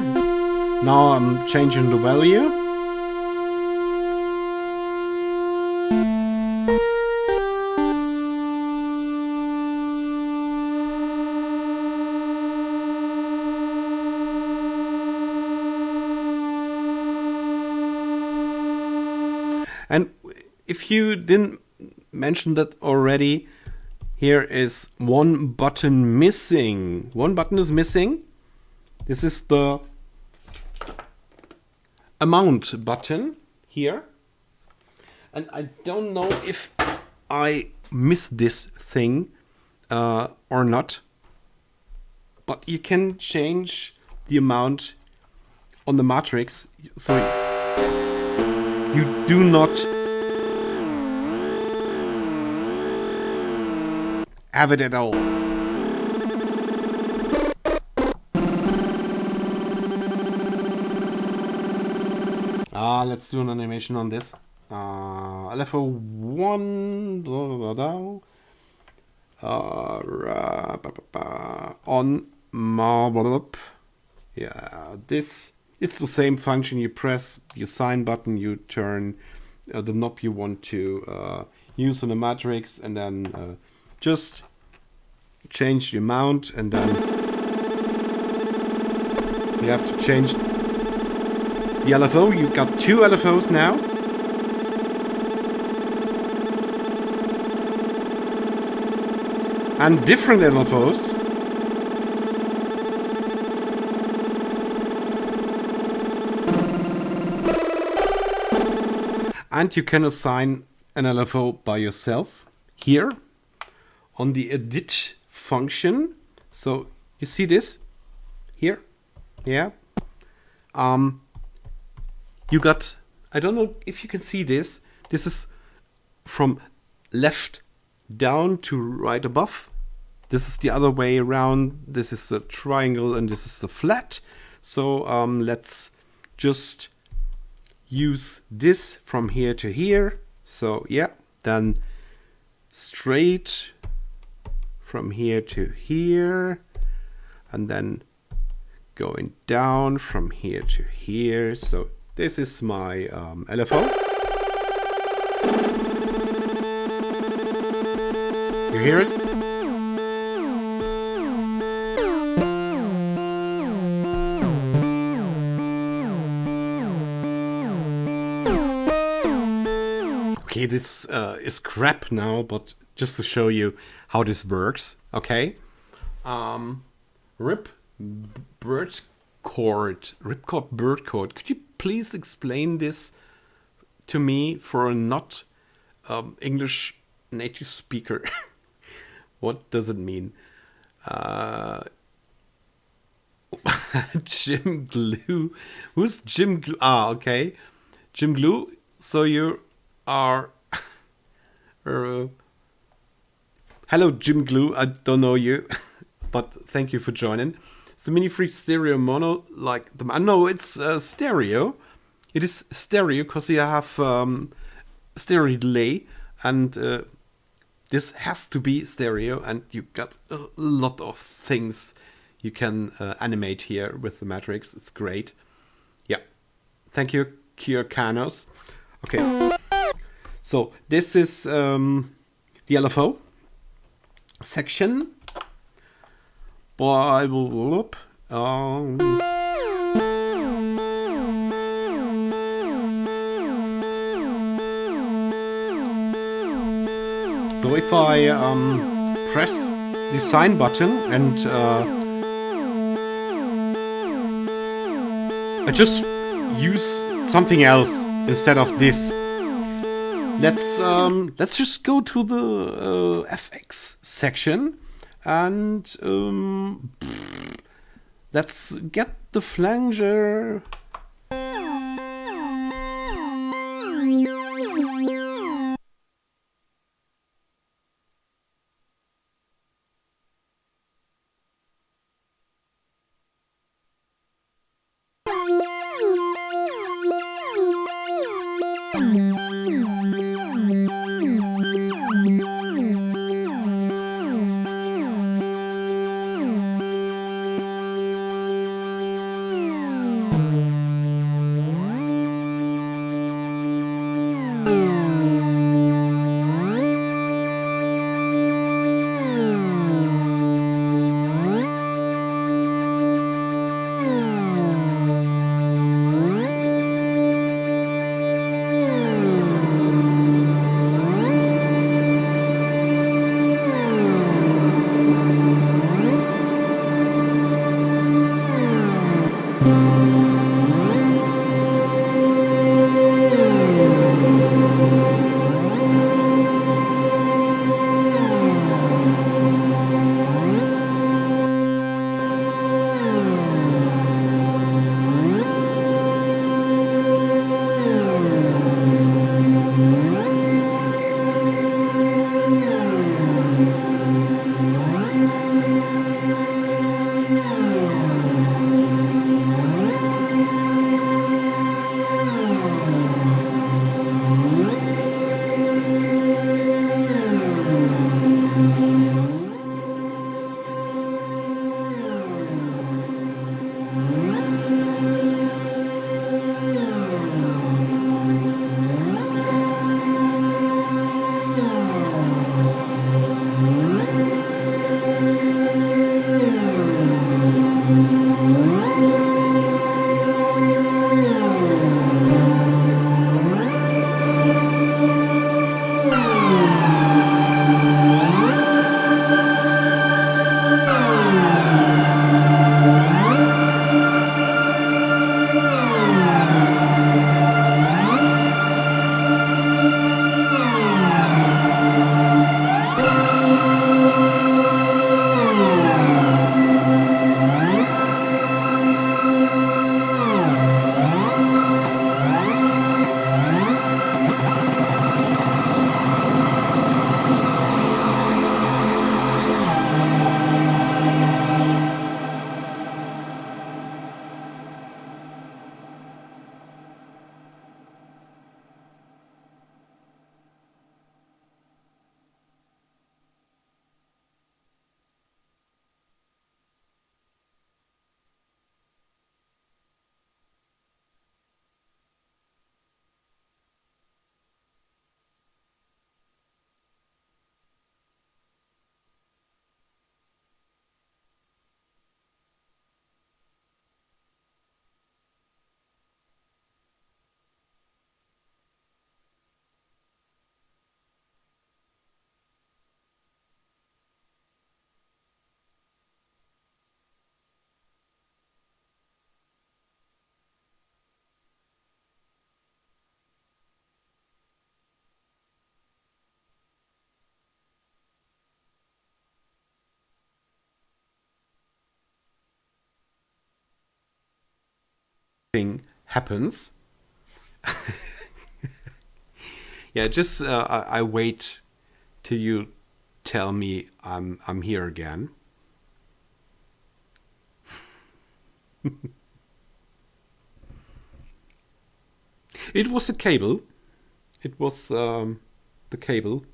now I'm changing the value. And if you didn't mention that already, here is one button missing. One button is missing. This is the amount button here. And I don't know if I missed this thing or not. But you can change the amount on the matrix, so you do not have it at all. Let's do an animation on this. LFO 1 on marble. Yeah, this, it's the same function. You press the assign button, you turn the knob you want to use on the matrix, and then just change the amount, and then you have to change the LFO. You got two LFOs now. And different LFOs. And you can assign an LFO by yourself here on the edit function. So you see this here? Yeah. You got, I don't know if you can see this. This is from left down to right above. This is the other way around. This is the triangle and this is the flat. So let's just use this from here to here. So yeah, then straight from here to here, and then going down from here to here. So this is my LFO. You hear it? Okay, this is crap now, but just to show you how this works, okay? Ripcord bird chord. Could you please explain this to me for a not English native speaker? What does it mean? Jim Glue. Who's Jim Glue? Ah, okay. Jim Glue. So you are... hello, Jim Glue. I don't know you, but thank you for joining. It's the MiniFreak stereo mono, like the... No, it's stereo. It is stereo because you have stereo delay, and this has to be stereo, and you got a lot of things you can animate here with the matrix. It's great. Yeah. Thank you, Kierkanos. Okay. So this is the LFO section. But I will loop. So if I press the sign button and I just use something else instead of this. Let's just go to the FX section and let's get the flanger. nothing happens. Yeah, just I wait till you tell me I'm here again. It was a cable. It was the cable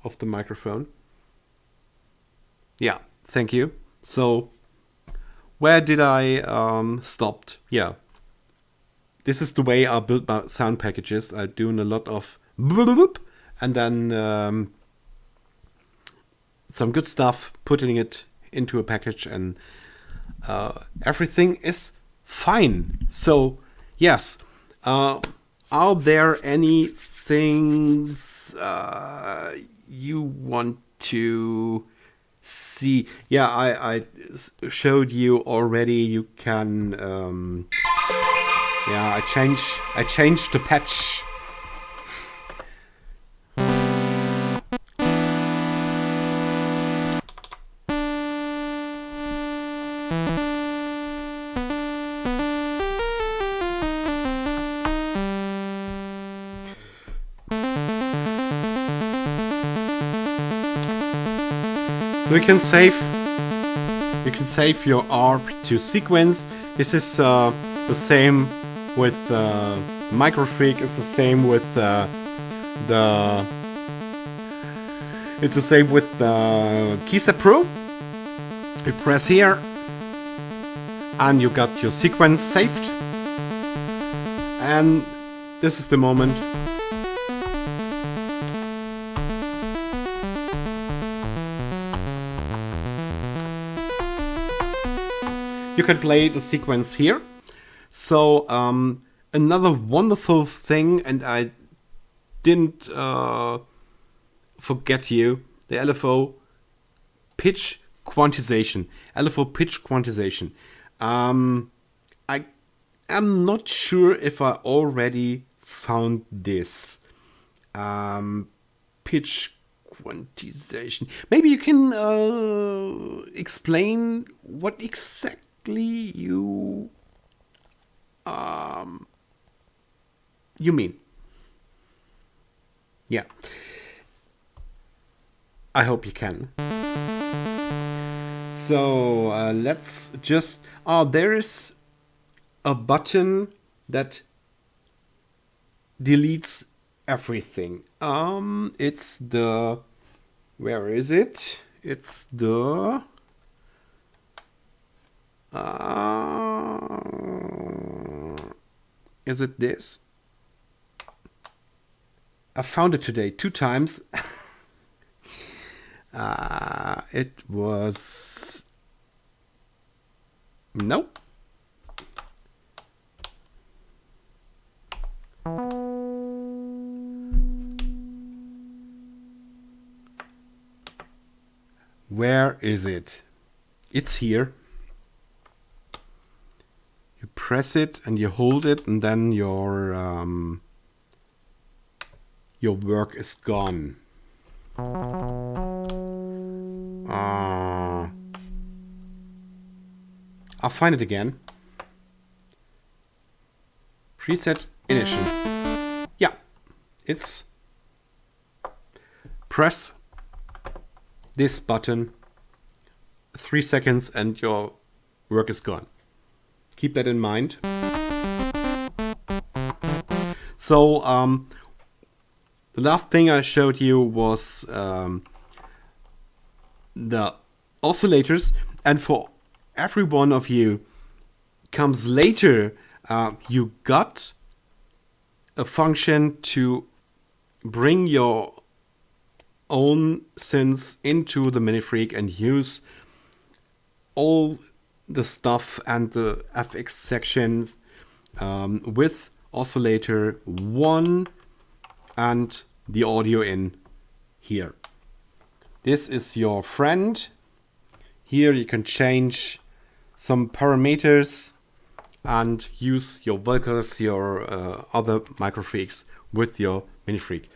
of the microphone. Yeah, thank you. So, where did I stopped? Yeah, this is the way I build my sound packages. I'm doing a lot of boop, and then some good stuff, putting it into a package, and everything is fine. So, yes. Are there any things you want to see? Yeah, I showed you already. You can. Yeah, I changed the patch. So you can save your ARP to sequence. This is the same with MicroFreak. It's the same with it's the same with the Keyset Pro. You press here, and you got your sequence saved. And this is the moment. You can play the sequence here. So another wonderful thing, and I didn't forget you, the LFO pitch quantization. LFO pitch quantization. I am not sure if I already found this. Pitch quantization. Maybe you can explain what exactly you mean. Yeah, I hope you can. So let's just there is a button that deletes everything. It's the, where is it? It's the is it this? I found it today 2 times. It was, nope. Where is it? It's here. You press it and you hold it, and then your work is gone. I'll find it again. Preset Ignition. Yeah, it's press this button 3 seconds and your work is gone. Keep that in mind. So the last thing I showed you was the oscillators, and for every one of you comes later, you got a function to bring your own synths into the MiniFreak and use all the stuff and the FX sections with Oscillator 1 and the audio in here. This is your friend. Here you can change some parameters and use your vocals, your other MicroFreaks with your MiniFreak.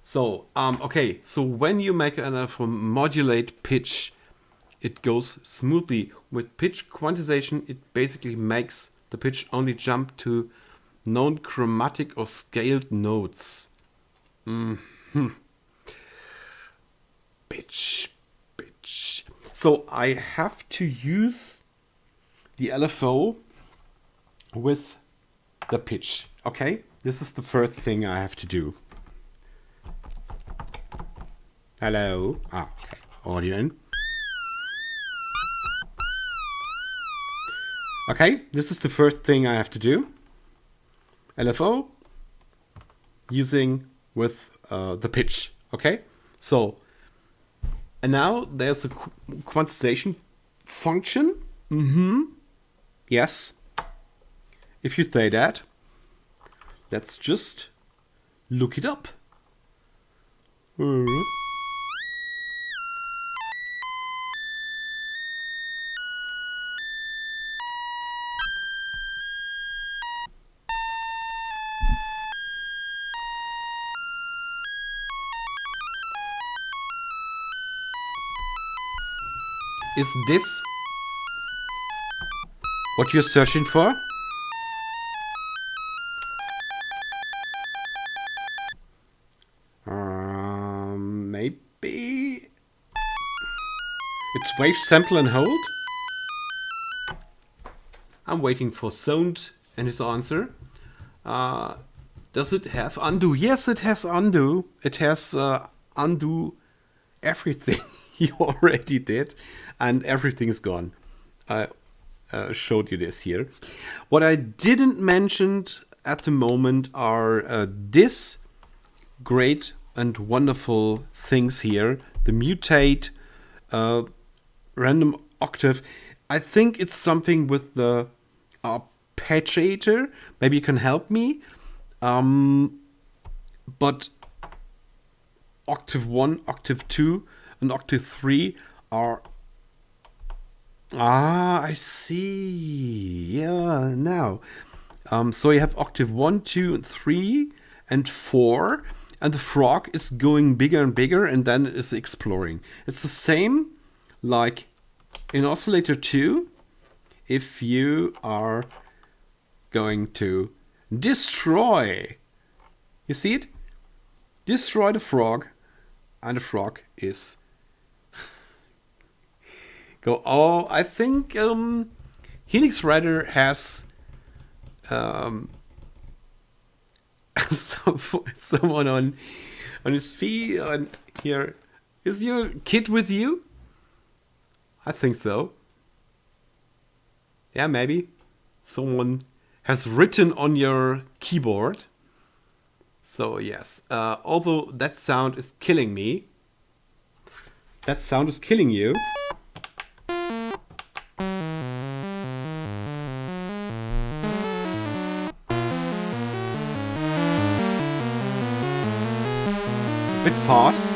So, okay, so when you make a modulate pitch, it goes smoothly. With pitch quantization, it basically makes the pitch only jump to known chromatic or scaled notes. Pitch. So I have to use the LFO with the pitch. Okay, this is the first thing I have to do. Hello. Okay, audio in. Okay, this is the first thing I have to do. LFO using with the pitch. Okay, so and now there's a quantization function. Yes. If you say that, let's just look it up. Is this what you're searching for? Maybe it's wave, sample and hold. I'm waiting for Sound and his answer. Does it have undo? Yes, it has undo. It has undo everything you already did, and everything is gone. I showed you this here. What I didn't mention at the moment are this great and wonderful things here. The mutate, random octave. I think it's something with the Arpeggiator. Maybe you can help me. But octave 1, octave 2, and octave 3 are... I see. Yeah, now. So you have octave 1, 2, and 3, and 4. And the frog is going bigger and bigger, and then it is exploring. It's the same like in Oscillator 2. If you are going to destroy, you see it? Destroy the frog, and the frog is go. Oh, I think Helix Rider has someone on his feet on here. Is your kid with you? I think so. Yeah, maybe someone has written on your keyboard. So yes, although that sound is killing me. That sound is killing you. Bit fast.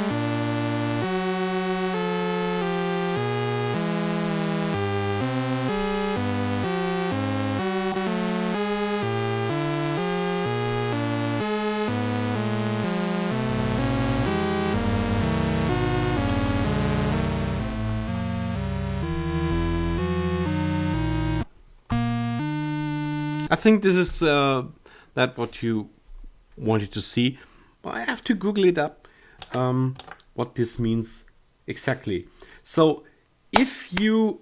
I think this is that what you wanted to see. Well, I have to Google it up. What this means exactly. So if you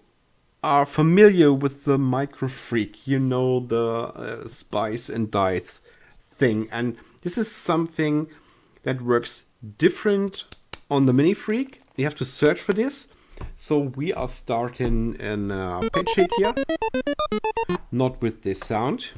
are familiar with the MicroFreak, you know the spice and dice thing, and this is something that works different on the MiniFreak. You have to search for this. So we are starting in Arpeggiator, not with this sound.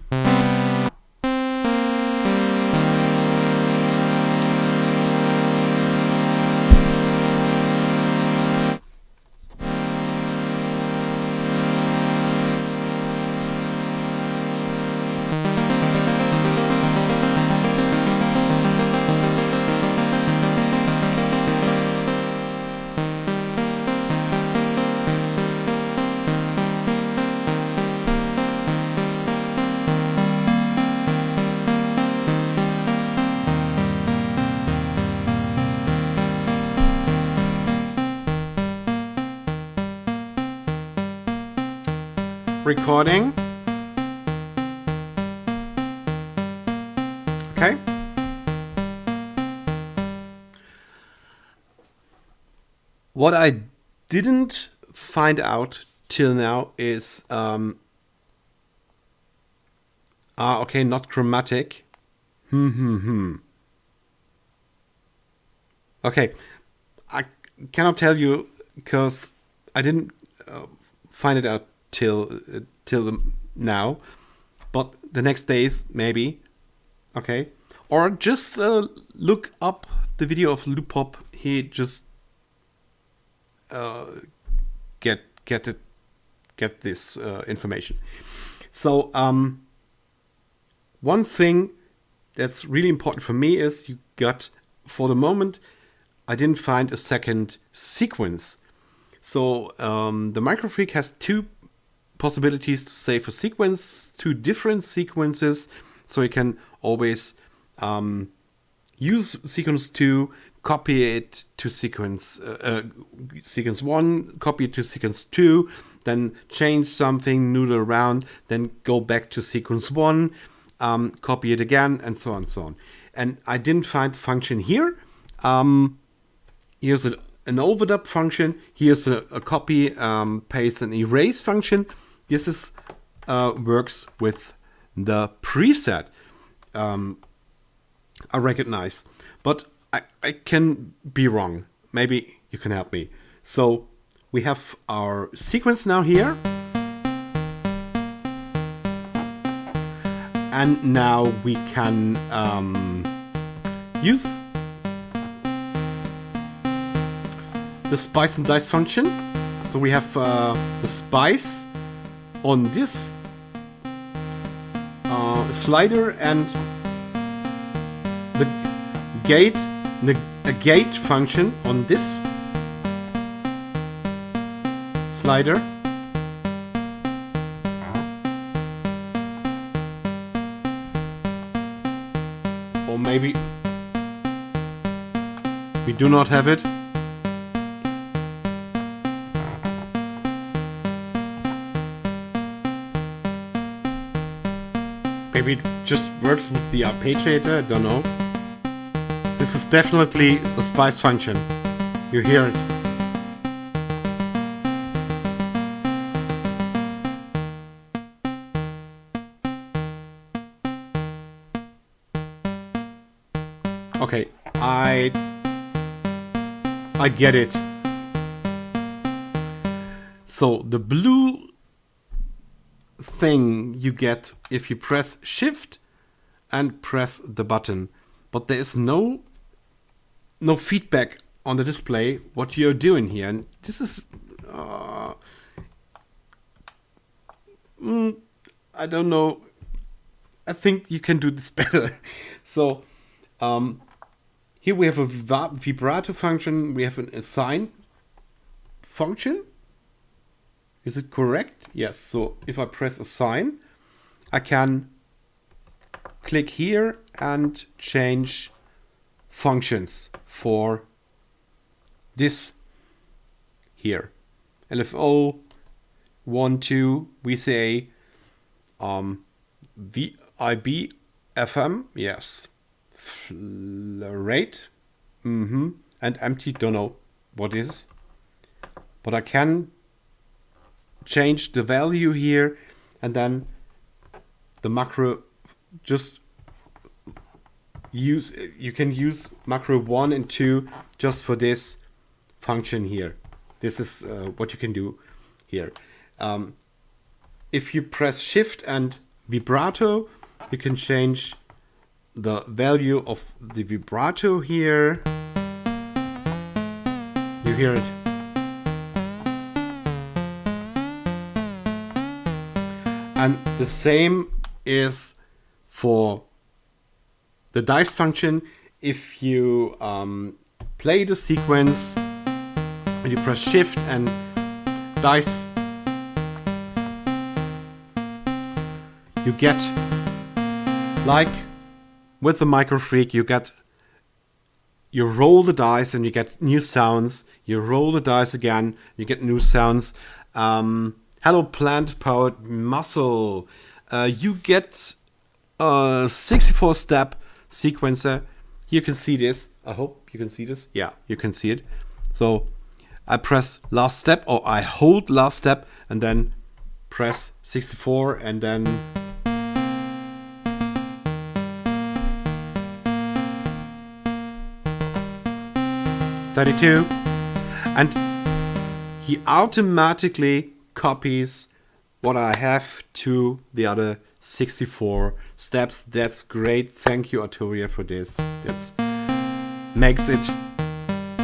Recording. What I didn't find out till now is okay, not chromatic. Okay, I cannot tell you because I didn't find it out till now, but the next days maybe. Okay, or just look up the video of Loopop. He just get this information. So one thing that's really important for me is you got, for the moment, I didn't find a second sequence. So the MicroFreak has two possibilities to save a sequence, two different sequences. So you can always use sequence 2, copy it to sequence 1, copy it to sequence 2, then change something, noodle around, then go back to sequence 1, copy it again, and so on and so on. And I didn't find function here. Here's an overdub function. Here's a copy, paste, and erase function. This is works with the preset I recognize, but I can be wrong. Maybe you can help me. So we have our sequence now here. And now we can use the spice and dice function. So we have the spice on this slider and a gate function on this slider. Or maybe we do not have it. Maybe it just works with the Arpeggiator, I don't know. This is definitely the spice function. You hear it. Okay, I get it. So the blue thing you get if you press Shift and press the button, but there is no feedback on the display what you're doing here, and this is I don't know. I think you can do this better. So here we have a vibrato function. We have an assign function. Is it correct? Yes. So if I press assign, I can click here and change functions for this here. LFO 1, 2, we say VIB FM, yes. Rate, and empty, don't know what is, but I can change the value here, and then the macro just use, you can use macro 1 and 2 just for this function here. This is what you can do here. If you press Shift and vibrato, you can change the value of the vibrato here. You hear it. And the same is for the dice function. If you play the sequence and you press Shift and dice, you get, like with the MicroFreak, you roll the dice and you get new sounds. You roll the dice again, you get new sounds. Hello plant-powered muscle. You get a 64-step sequencer. You can see this. I hope you can see this. Yeah, you can see it. So I press last step, or I hold last step and then press 64 and then (32), and he automatically copies what I have to the other 64 steps. That's great. Thank you, Arturia, for this. That makes it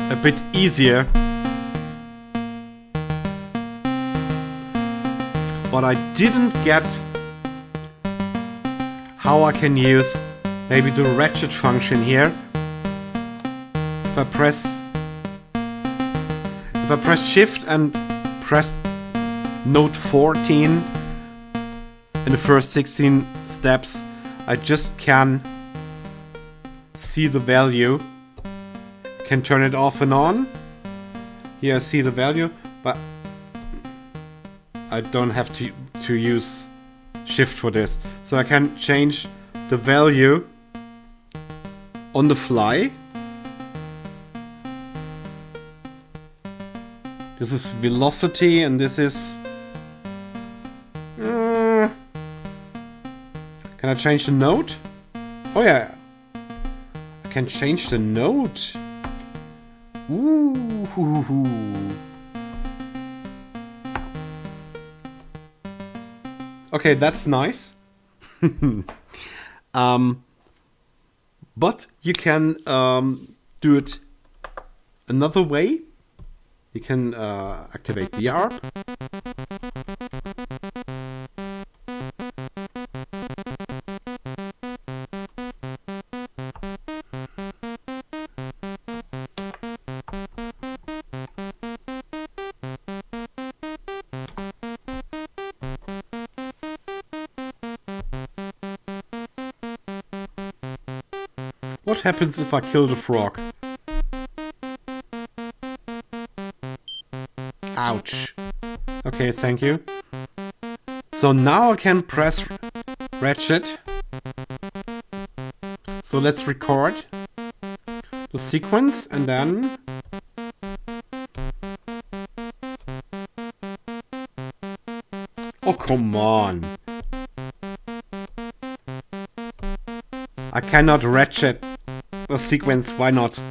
a bit easier. But I didn't get how I can use maybe the ratchet function here. If I press shift and press note 14 in the first 16 steps, I just can see the value. Can turn it off and on. Here I see the value, but I don't have to use shift for this. So I can change the value on the fly. This is velocity and this is... Can I change the note? Oh yeah. I can change the note. Ooh. Okay, that's nice. But you can do it another way. You can activate the ARP. What happens if I kill the frog? Ouch. Okay, thank you. So now I can press ratchet. So let's record the sequence and then... Oh, come on. I cannot ratchet the sequence, why not?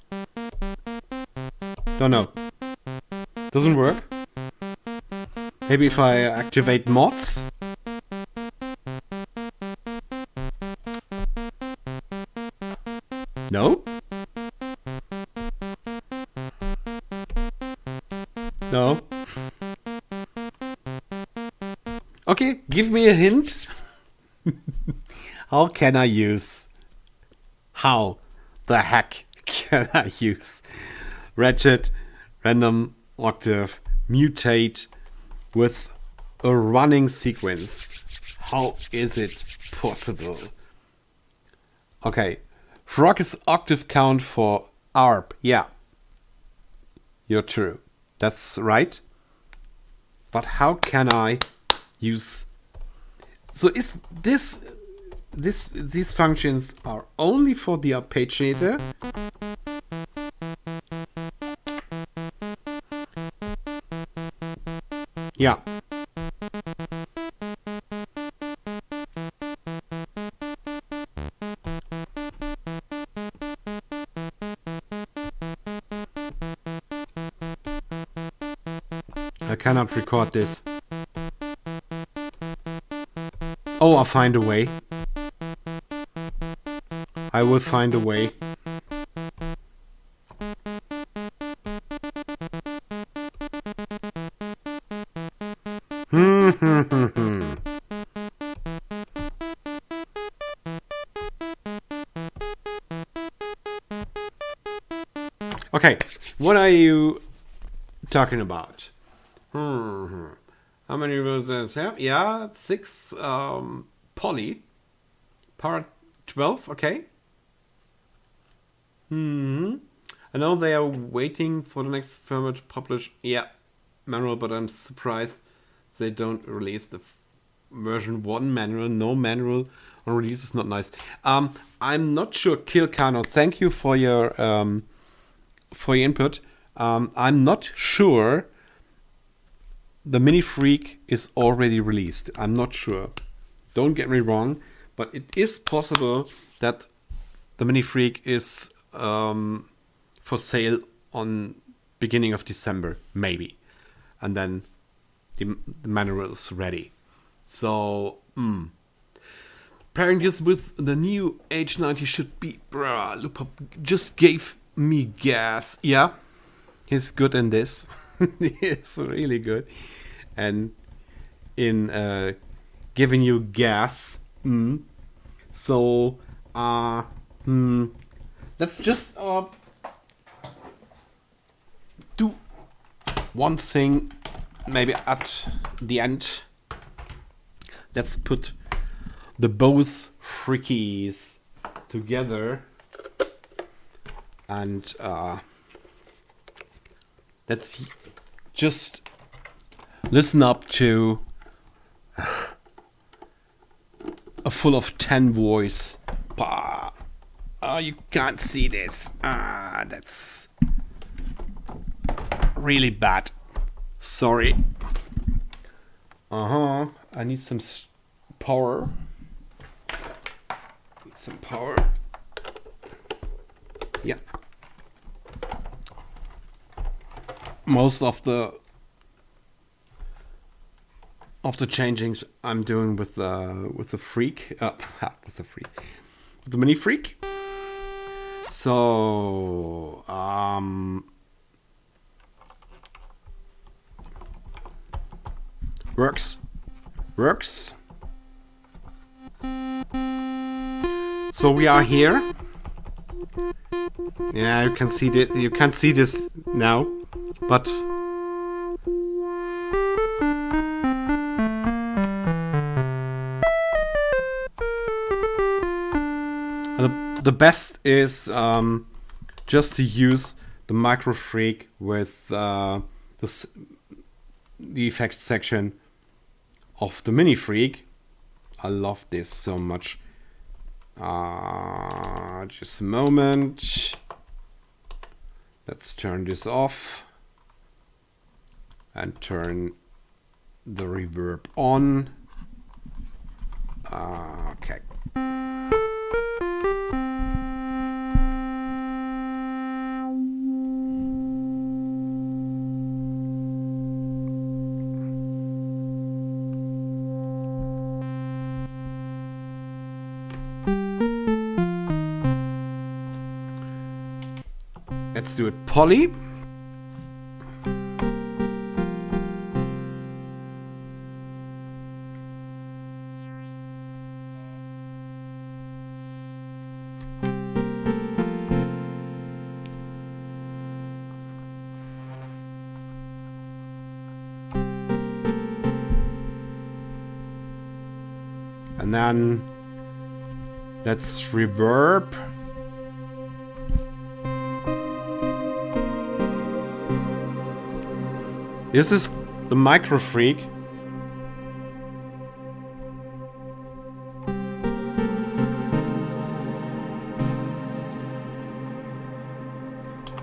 Don't know. Doesn't work. Maybe if I activate mods. No? No? Okay, give me a hint. How can I use... How the heck can I use ratchet, random octave, mutate with a running sequence? How is it possible? Okay, frog is octave count for ARP. Yeah, you're true. That's right. But how can I use... So is this... These functions are only for the Arpeggiator. Yeah. I cannot record this. Oh, I'll find a way. I will find a way. Okay, what are you talking about? How many versions have? Yeah, 6 poly. Part 12, okay. I know they are waiting for the next firmware to publish, yeah, manual, but I'm surprised they don't release the version 1 manual. No manual on release is not nice. I'm not sure. Kilcano, thank you for your input. I'm not sure the MiniFreak is already released. I'm not sure. Don't get me wrong, but it is possible that the MiniFreak is for sale on beginning of December, maybe. And then the manual is ready. So, pairing this with the new H90 should be... Bruh, Lupop just gave me gas. Yeah, he's good in this. He's really good. And in giving you gas. So, let's just do one thing maybe at the end. Let's put the both freakies together and let's just listen up to a full of 10 voice. Oh, you can't see this. That's really bad. Sorry. I need some power. Need some power. Yeah. Most of the changings I'm doing with the freak, with the MiniFreak. So works. So we are here. Yeah, you can see this. You can't see this now, but the best is just to use the MicroFreak with the effects section of the MiniFreak. I love this so much. Just a moment. Let's turn this off and turn the reverb on. Okay. Let's do it poly. And then let's reverb. This is the MicroFreak.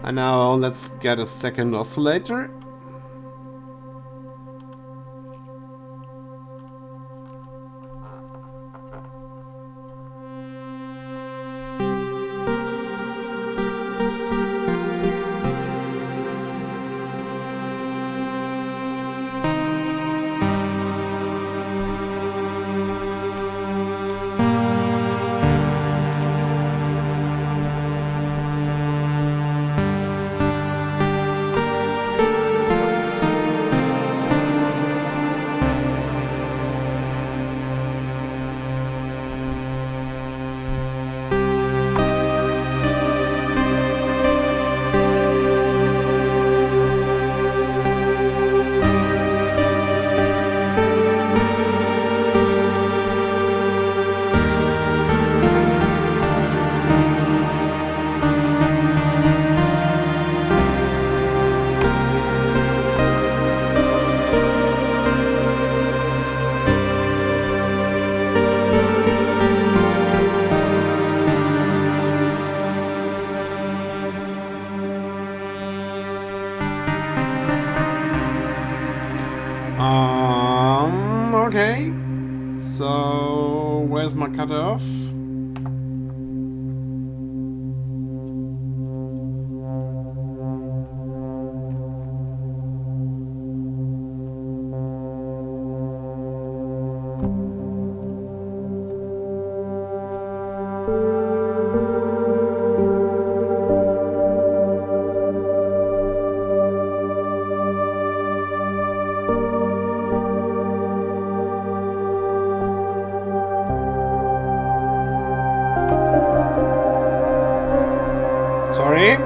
And now let's get a second oscillator. Okay, so where's my cutoff? Sorry.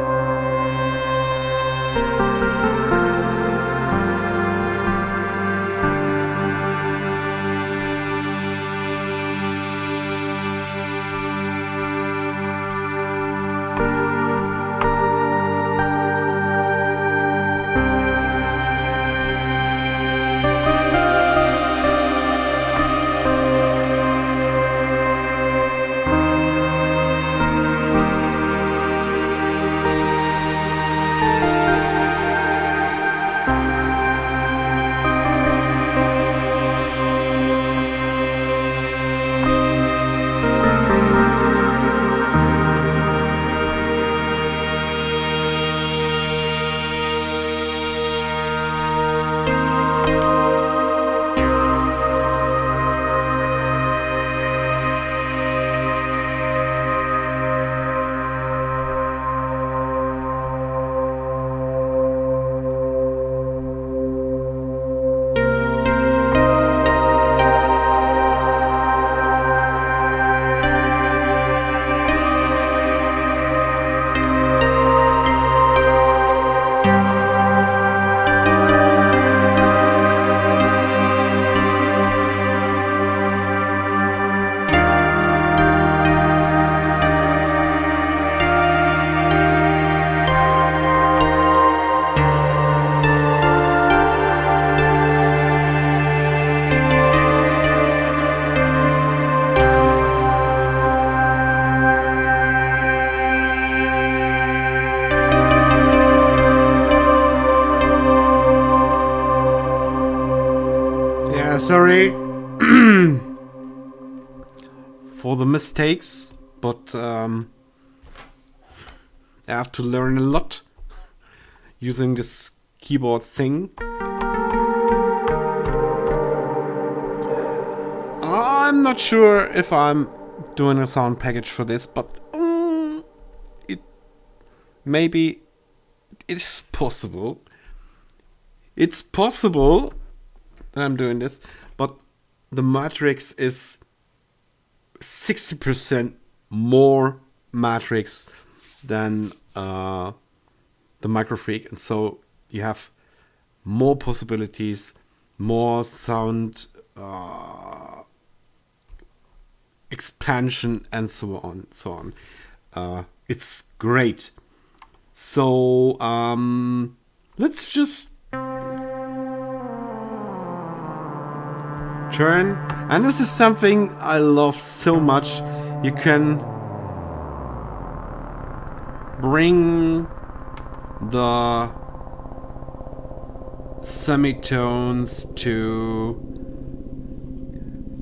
Sorry for the mistakes, but I have to learn a lot using this keyboard thing. I'm not sure if I'm doing a sound package for this, but maybe it's possible. It's possible that I'm doing this, but the matrix is 60% more matrix than the MicroFreak, and so you have more possibilities, more sound expansion, and so on. It's great. So let's just turn, and this is something I love so much. You can bring the semitones to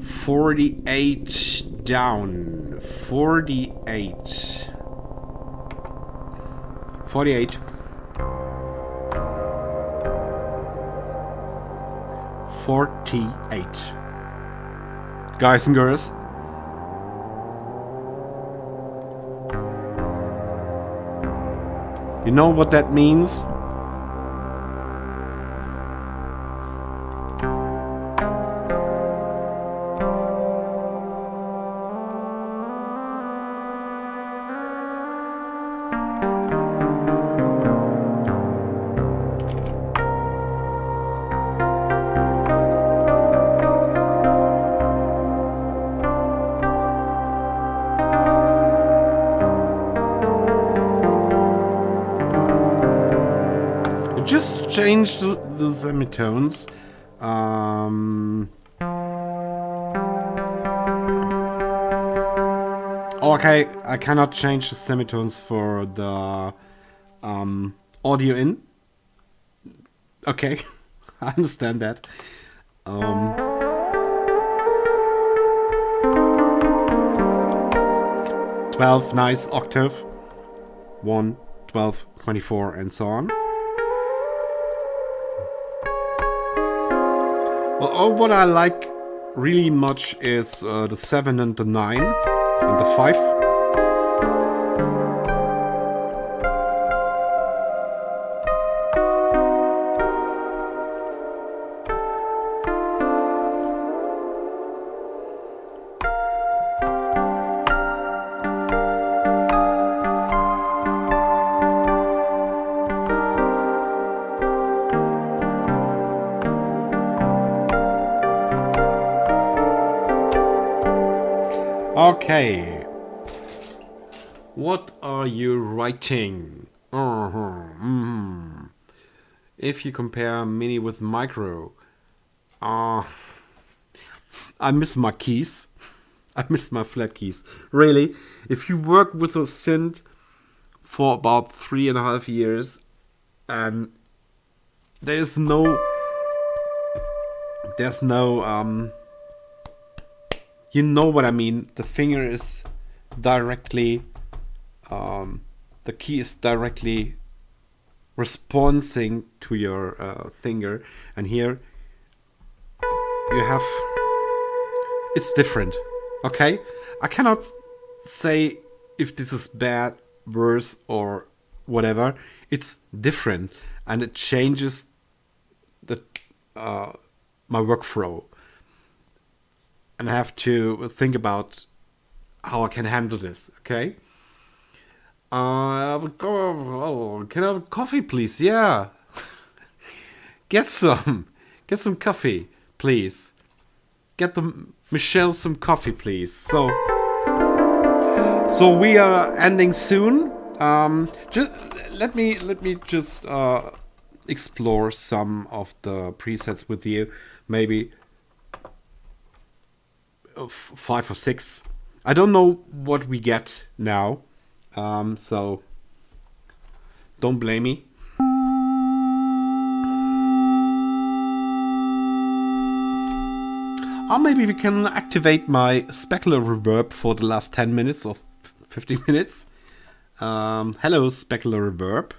48 down. 48. 48. 48. Guys and girls. You know what that means? Just change the semitones. Okay, I cannot change the semitones for the audio in. Okay, I understand that. 12 nice octave, 1, 12, 24, and so on. Well, what I like really much is the 7 and the 9 and the 5. Okay, what are you writing? If you compare Mini with Micro, I miss my keys. I miss my flat keys. Really, if you work with a synth for about 3.5 years and there's no you know what I mean. The finger is directly, the key is directly responding to your finger, and here you have, it's different. Okay, I cannot say if this is bad, worse, or whatever. It's different, and it changes the my workflow. And I have to think about how I can handle this, okay? Can I have coffee, please? Yeah. Get some coffee, please. Get Michelle some coffee, please. So we are ending soon. Just let me just explore some of the presets with you, maybe 5 or 6. I don't know what we get now, so don't blame me. Or maybe we can activate my Specular Reverb for the last 10 minutes or 15 minutes. Hello, Specular Reverb.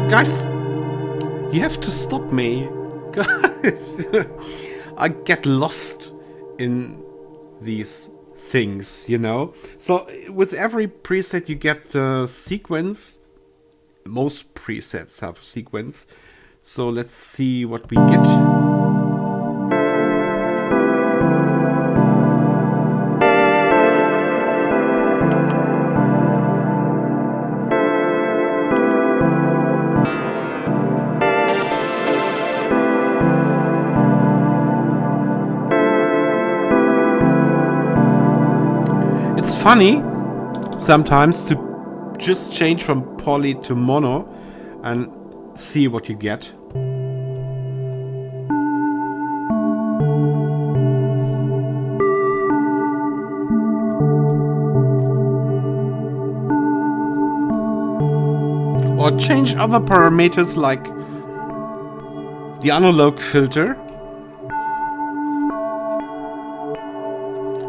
Guys, you have to stop me. Guys, I get lost in these things, you know. So with every preset you get a sequence. Most presets have a sequence. So let's see what we get. funny sometimes to just change from poly to mono and see what you get. Or change other parameters like the analog filter.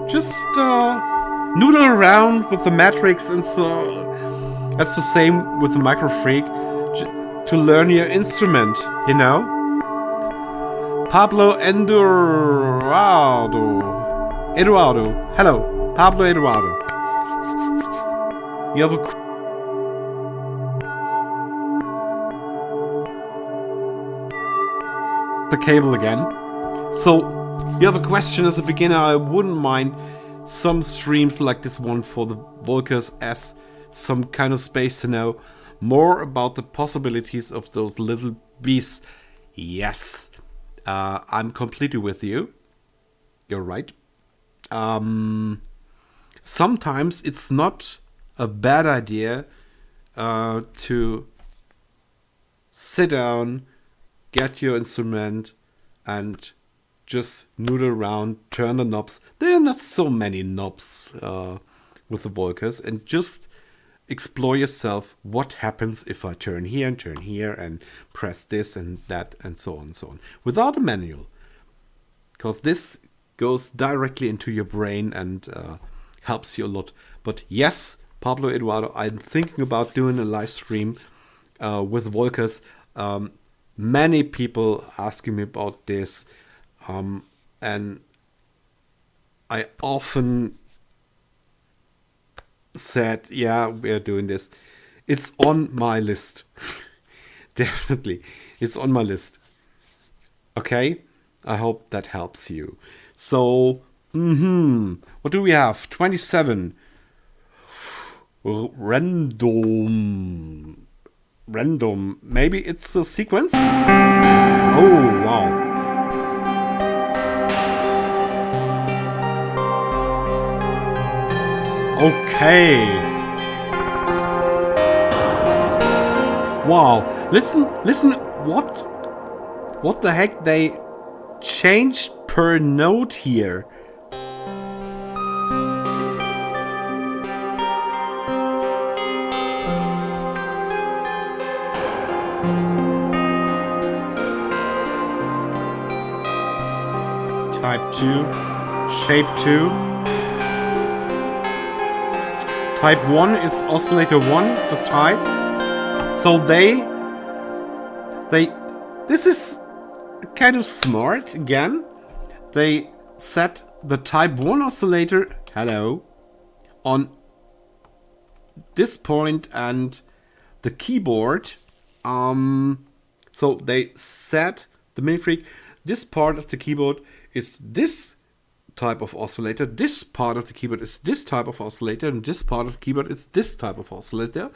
Just noodle around with the matrix, and so that's the same with the MicroFreak to learn your instrument, you know. Pablo Eduardo. Hello, Pablo Eduardo. You have a the cable again. So you have a question as a beginner. I wouldn't mind some streams like this one for the Volcas as some kind of space to know more about the possibilities of those little beasts. Yes, I'm completely with you. You're right. Sometimes it's not a bad idea to sit down, get your instrument, and just noodle around, turn the knobs. There are not so many knobs with the Volcas, and just explore yourself what happens if I turn here and press this and that and so on and so on. Without a manual. Because this goes directly into your brain and helps you a lot. But yes, Pablo Eduardo, I'm thinking about doing a live stream with Volcas. Many people asking me about this, and I often said, yeah, we're doing this. It's on my list. Definitely, it's on my list. Okay, I hope that helps you. So, what do we have? 27. Random. Maybe it's a sequence? Oh, wow. Okay. Wow. Listen, what the heck they changed per note here. Type 2, shape 2. Type 1 is oscillator 1, the type. So this is kind of smart again. They set the type 1 oscillator, hello, on this point and the keyboard. So they set the MiniFreak, this part of the keyboard is this type of oscillator, this part of the keyboard is this type of oscillator, and this part of the keyboard is this type of oscillator.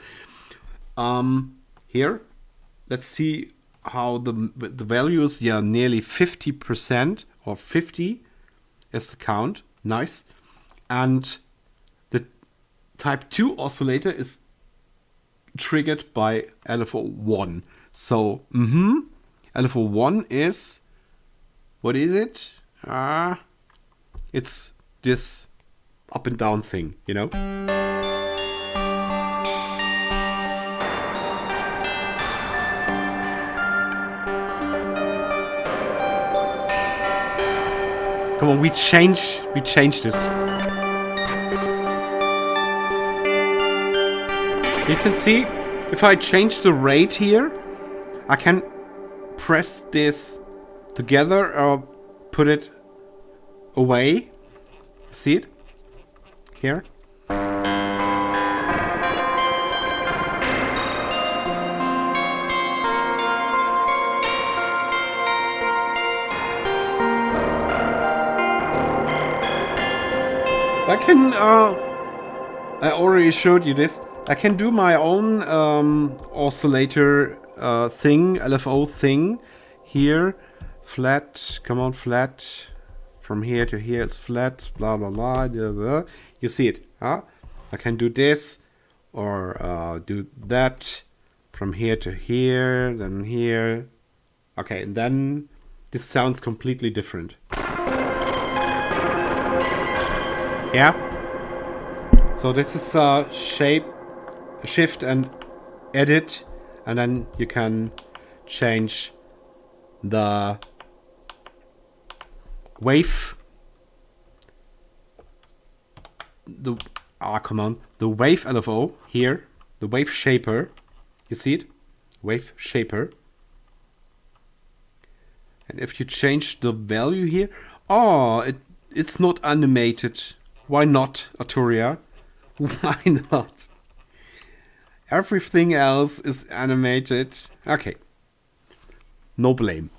Here, let's see how the values, yeah, nearly 50% or 50 is the count. Nice. And the type 2 oscillator is triggered by LFO 1. So, LFO 1 is, what is it? It's this up and down thing, you know? Come on, we change this. You can see, if I change the rate here, I can press this together or put it away. See it? Here. I can, I already showed you this. I can do my own oscillator thing, LFO thing. Here, flat, come on, flat. From here to here is flat, blah, blah, blah, blah, blah. You see it, huh? I can do this or do that from here to here, then here. Okay, and then this sounds completely different. Yeah. So this is shape, shift and edit, and then you can change the wave. The wave LFO here, the wave shaper. You see it? Wave shaper. And if you change the value here, it's not animated. Why not, Arturia? Why not? Everything else is animated. Okay. No blame.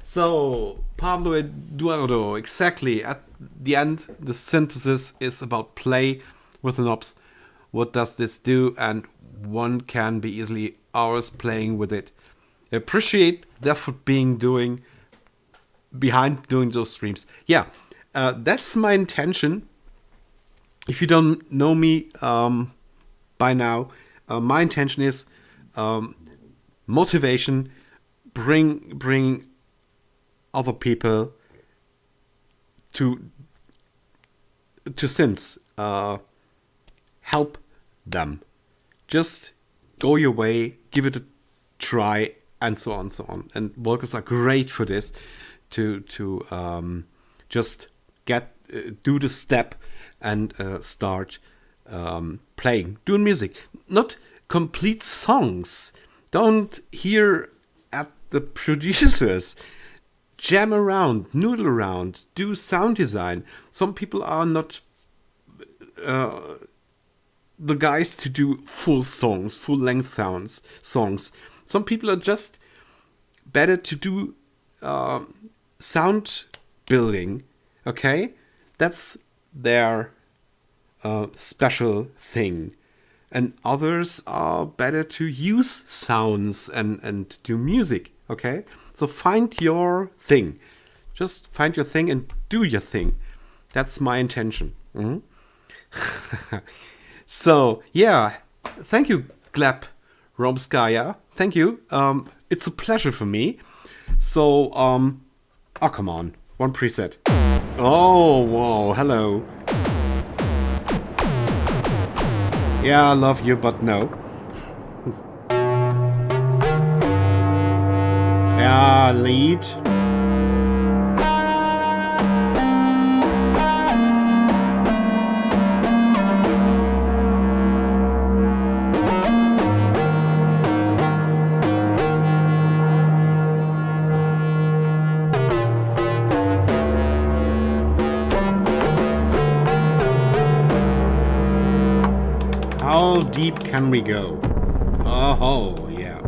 So, Pablo Eduardo, exactly. At the end, the synthesis is about play with the knobs. What does this do? And one can be easily hours playing with it. I appreciate the effort behind doing those streams. Yeah, that's my intention. If you don't know me by now, my intention is motivation, bring other people to synths, help them. Just go your way, give it a try, and so on, so on. And Volcas are great for this, to just do the step and start playing, doing music. Not complete songs. Don't hear at the producers. Jam around, noodle around, do sound design. Some people are not the guys to do full songs, full length songs. Some people are just better to do sound building. Okay, that's their special thing. And others are better to use sounds and do music. Okay, so find your thing. Just find your thing and do your thing. That's my intention. So, yeah, thank you, Gleb Romskaya. Thank you. It's a pleasure for me. So, oh, come on. One preset. Oh, whoa, hello. Yeah, I love you, but no. Yeah, lead. How deep can we go? Oh, yeah.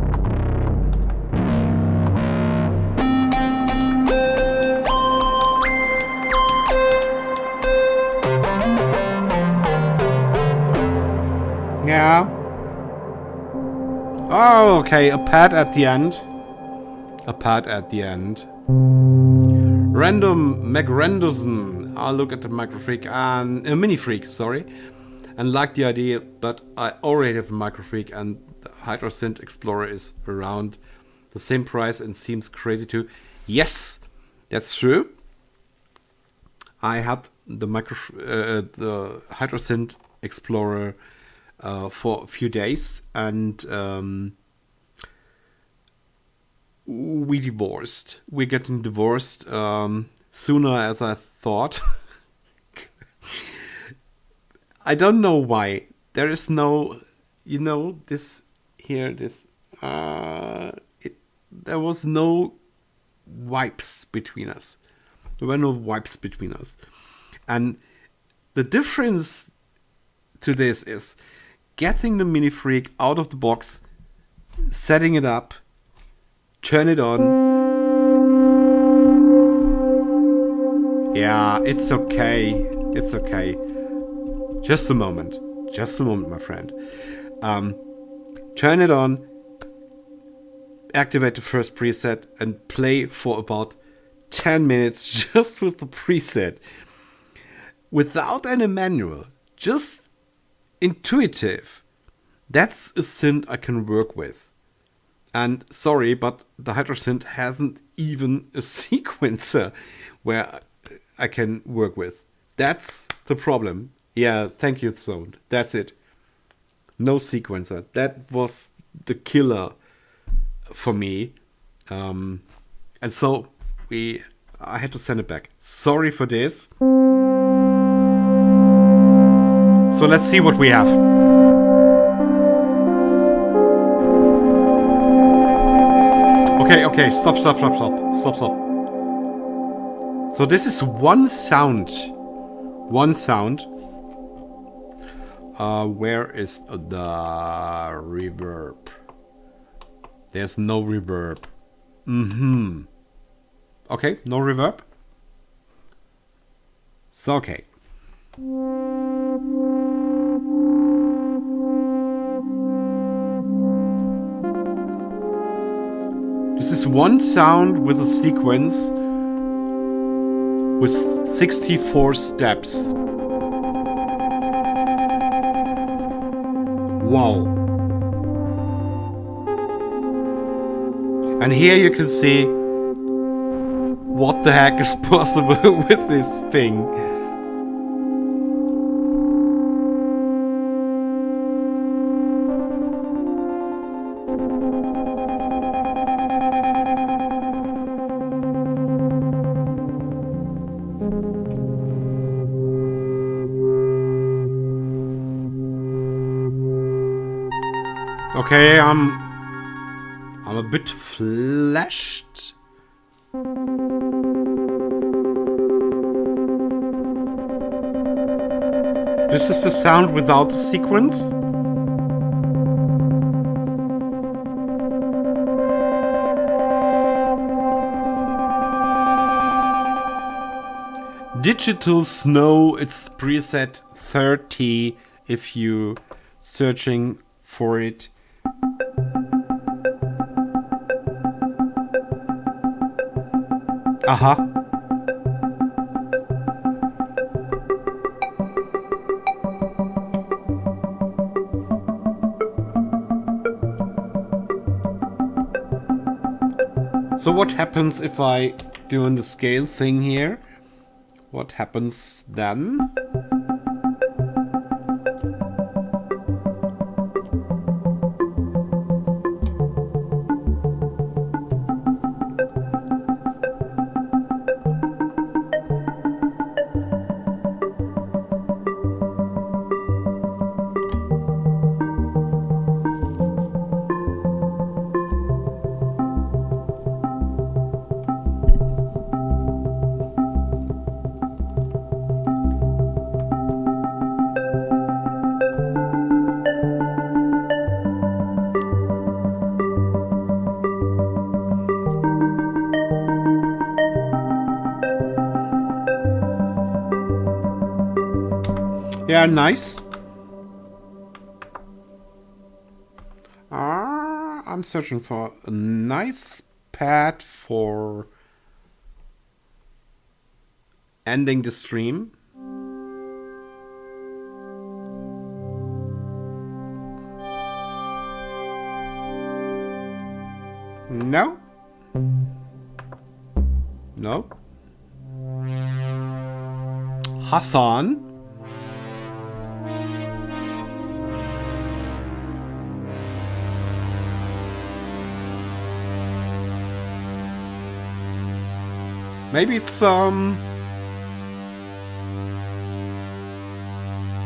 Yeah. Oh, okay, a pad at the end. A pad at the end. Random McRanderson. I'll look at the MicroFreak and MiniFreak, sorry. And like the idea, but I already have a MicroFreak and the HydroSynth Explorer is around the same price and seems crazy too. Yes, that's true. I had the HydroSynth Explorer for a few days and we divorced. We're getting divorced sooner as I thought. I don't know why. There is no, this here, this, there was no vibes between us. There were no vibes between us. And the difference to this is getting the MiniFreak out of the box, setting it up, turn it on. Yeah, it's okay. It's okay. Just a moment, my friend. Turn it on, activate the first preset, and play for about 10 minutes just with the preset. Without any manual, just intuitive. That's a synth I can work with. And sorry, but the Hydrasynth hasn't even a sequencer where I can work with. That's the problem. Yeah, thank you, Zone. That's it. No sequencer. That was the killer for me. And so I had to send it back. Sorry for this. So let's see what we have. Okay, stop. So this is one sound. Where is the reverb? There's no reverb. Okay, no reverb. So, okay. This is one sound with a sequence with 64 steps. Wow. And here you can see what the heck is possible with this thing. Okay, I'm a bit flashed. This is the sound without the sequence. Digital Snow, it's preset 30 if you searching for it. Aha. So what happens if I do the scale thing here? What happens then? Yeah, nice. I'm searching for a nice pad for ending the stream. No. No. Hassan. Maybe it's the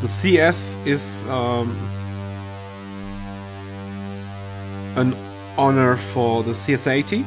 CS is an honor for the CS80.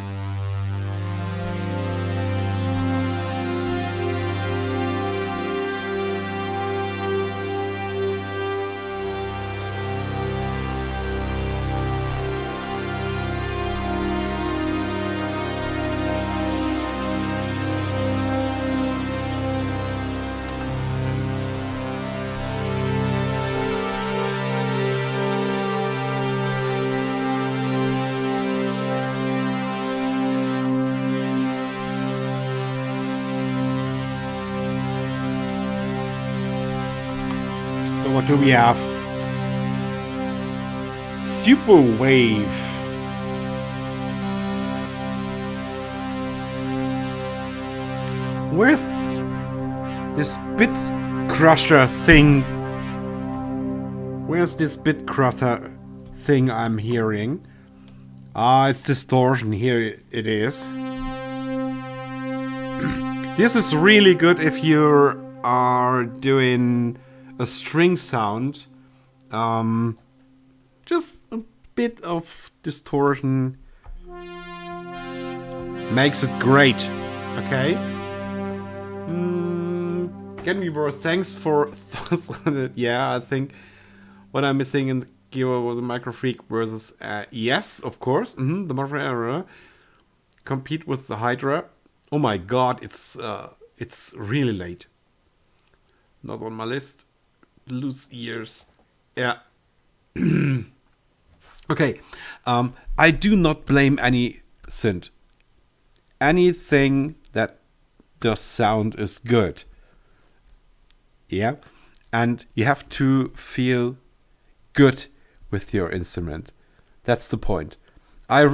what do we have? Super Wave. Where's this bit crusher thing? Where's this bit crusher thing I'm hearing? Ah, it's distortion. Here it is. This is really good if you are doing a string sound. Just a bit of distortion makes it great. Okay. Can be worse. Thanks for yeah, I think what I'm missing in the keyword was a MicroFreak versus yes, of course. The MicroFreak compete with the Hydra. Oh my god, it's really late. Not on my list. Loose ears. Yeah. Okay. I do not blame any synth. Anything that does sound is good. Yeah. And you have to feel good with your instrument. That's the point. I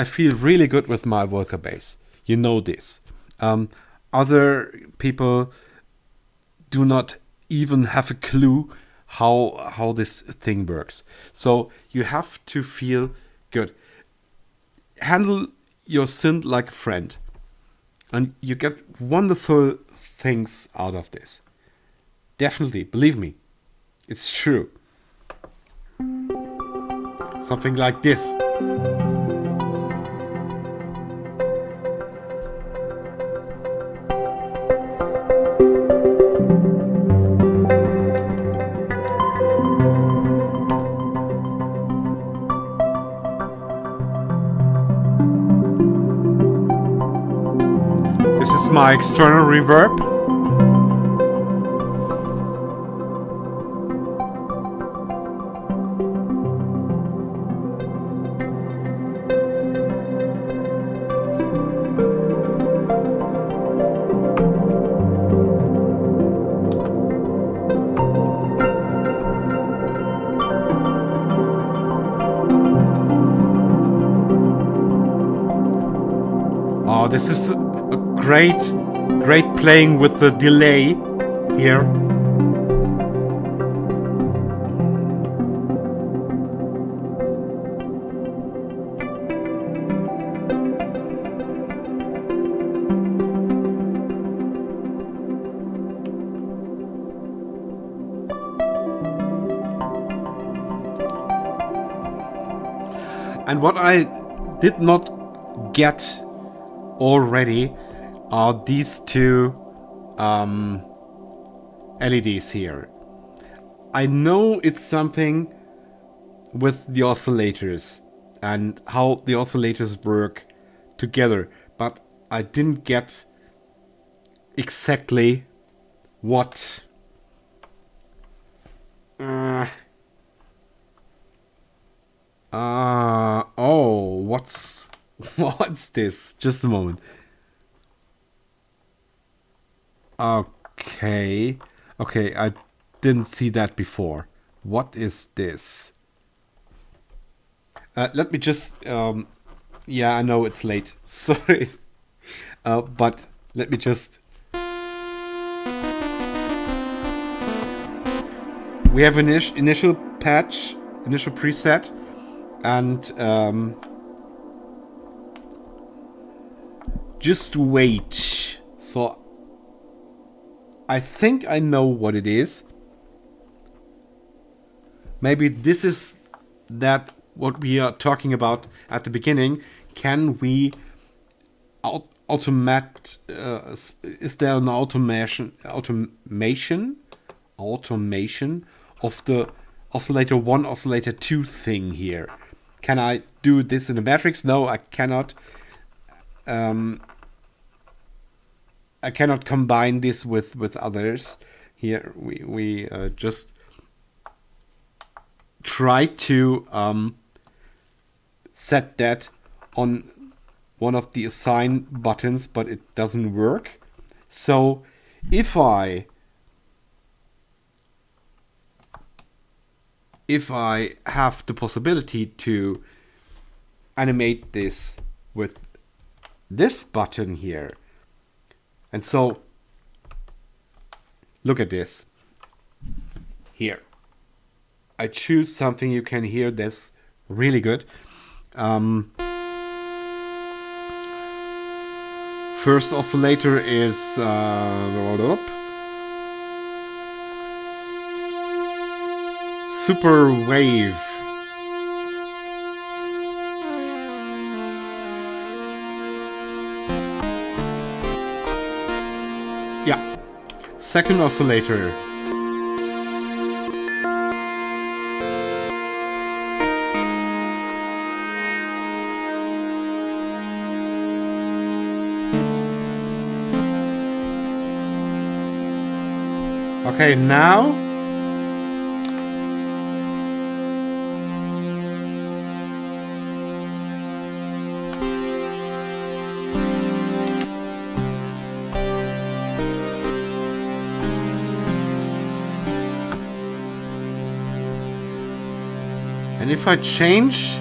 feel really good with my Volca bass. You know this. Other people do not even have a clue how this thing works. So you have to feel good. Handle your synth like a friend. And you get wonderful things out of this. Definitely, believe me. It's true. Something like this. This is my external reverb. This is a great playing with the delay here. And what I did not get already are these two LEDs here. I know it's something with the oscillators and how the oscillators work together, but I didn't get exactly what oh, what's this? Just a moment. Okay, I didn't see that before. What is this? Let me just yeah, I know it's late. Sorry. But let me just. We have an initial patch, initial preset, and just wait. So I think I know what it is. Maybe this is that what we are talking about at the beginning. Can we automate? Is there an automation of the oscillator 1, oscillator 2 thing here? Can I do this in a matrix? No, I cannot. I cannot combine this with others. Here we just try to set that on one of the assign buttons, but it doesn't work. So if I if I have the possibility to animate this with this button here. And so, look at this. Here. I choose something, you can hear this really good. First oscillator is Super Wave. Yeah. Second oscillator. Okay, now and if I change,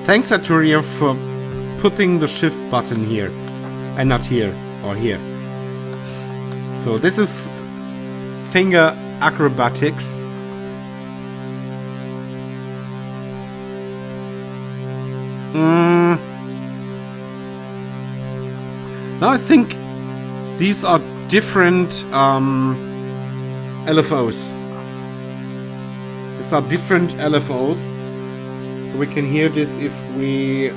thanks Arturia for putting the shift button here and not here or here. So this is finger acrobatics. Now I think these are different LFOs. These are different LFOs. So we can hear this if we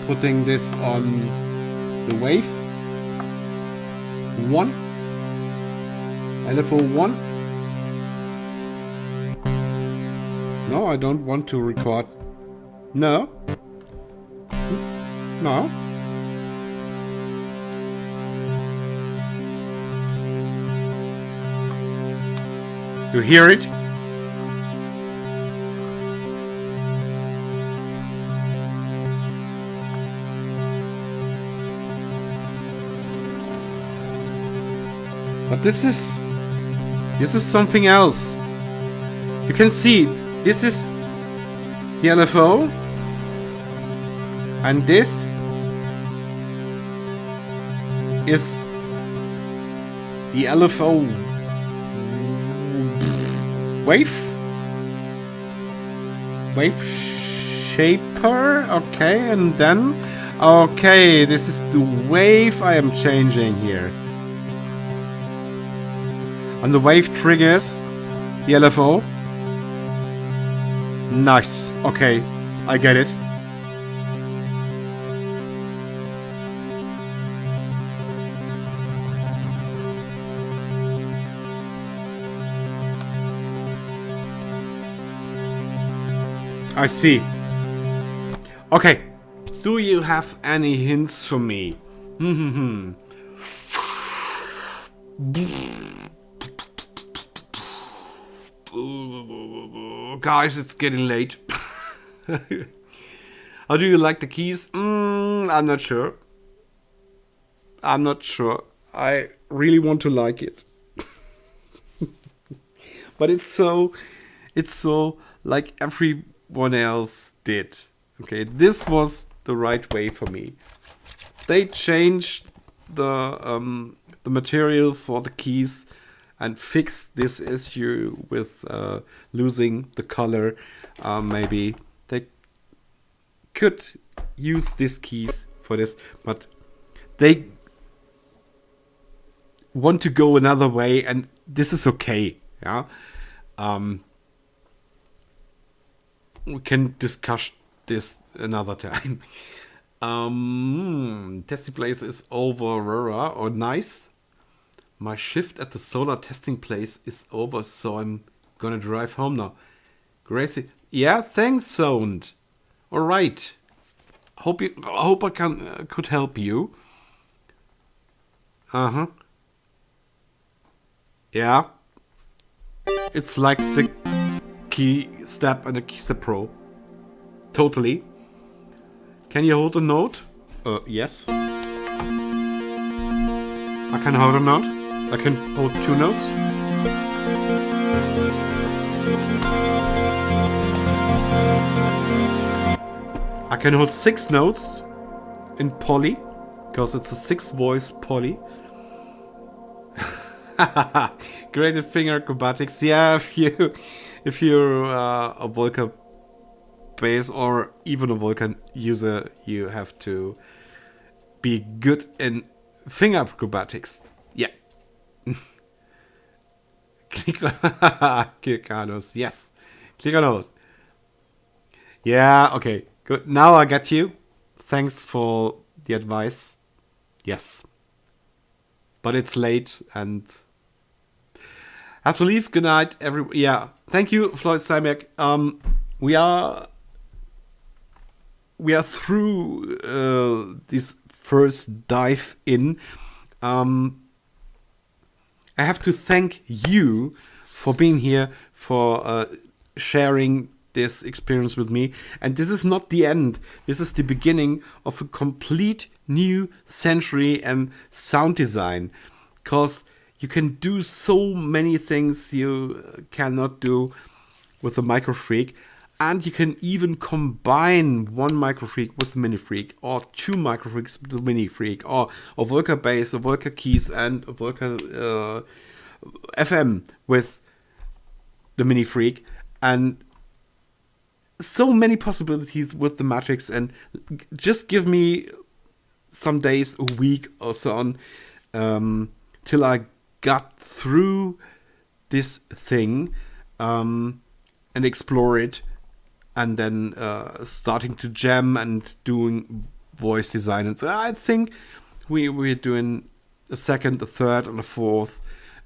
putting this on the wave. 1 LFO 1. No, I don't want to record. No. No. You hear it? But this is something else. You can see this is the LFO, and this is the LFO wave shaper. Okay, and then okay, this is the wave I am changing here. And the wave triggers the LFO. Nice. Okay, I get it. I see. Okay. Do you have any hints for me? Guys, it's getting late. How do you like the keys? I'm not sure. I'm not sure. I really want to like it. But it's so like everyone else did. Okay, this was the right way for me. They changed the material for the keys and fix this issue with losing the color. Maybe they could use these keys for this, but they want to go another way, and this is okay. Yeah, we can discuss this another time. Testing place is over. Oh, nice. My shift at the solar testing place is over, so I'm gonna drive home now. Gracie, yeah, thanks, Sound. All right. Hope I could help you. Yeah. It's like the key step and the key step pro. Totally. Can you hold a note? Yes. I can hold a note. I can hold 2 notes. I can hold 6 notes in poly, because it's a 6-voice poly. Great finger acrobatics. Yeah, if you're a Volca bass or even a Volca user, you have to be good in finger acrobatics. Yeah. Click on those. Yes. Click on those. Yeah, okay. Good. Now I get you. Thanks for the advice. Yes. But it's late and I have to leave. Good night, everyone. Yeah. Thank you, Floyd Simek. We are through this first dive in. I have to thank you for being here, for sharing this experience with me. And this is not the end. This is the beginning of a complete new century and sound design. Because you can do so many things you cannot do with a MicroFreak. And you can even combine one MicroFreak with MiniFreak, or 2 MicroFreaks with the MiniFreak, or a Volca bass, a Volca keys, and a Volca FM with the MiniFreak. And so many possibilities with the Matrix. And just give me some days, a week or so on, till I got through this thing and explore it. And then starting to jam and doing voice design. And so I think we're doing a second, a third, and a fourth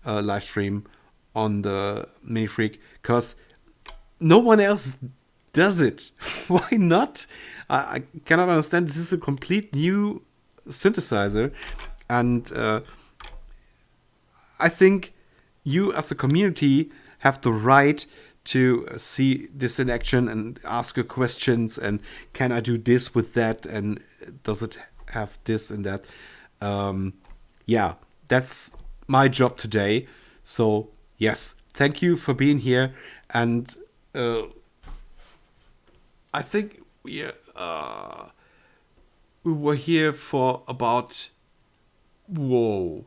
live stream on the MiniFreak. Because no one else does it. Why not? I cannot understand. This is a complete new synthesizer. And I think you as a community have the right to see this in action and ask your questions, and can I do this with that, and does it have this and that. Yeah, that's my job today. So yes, thank you for being here. And I think we were here for about 3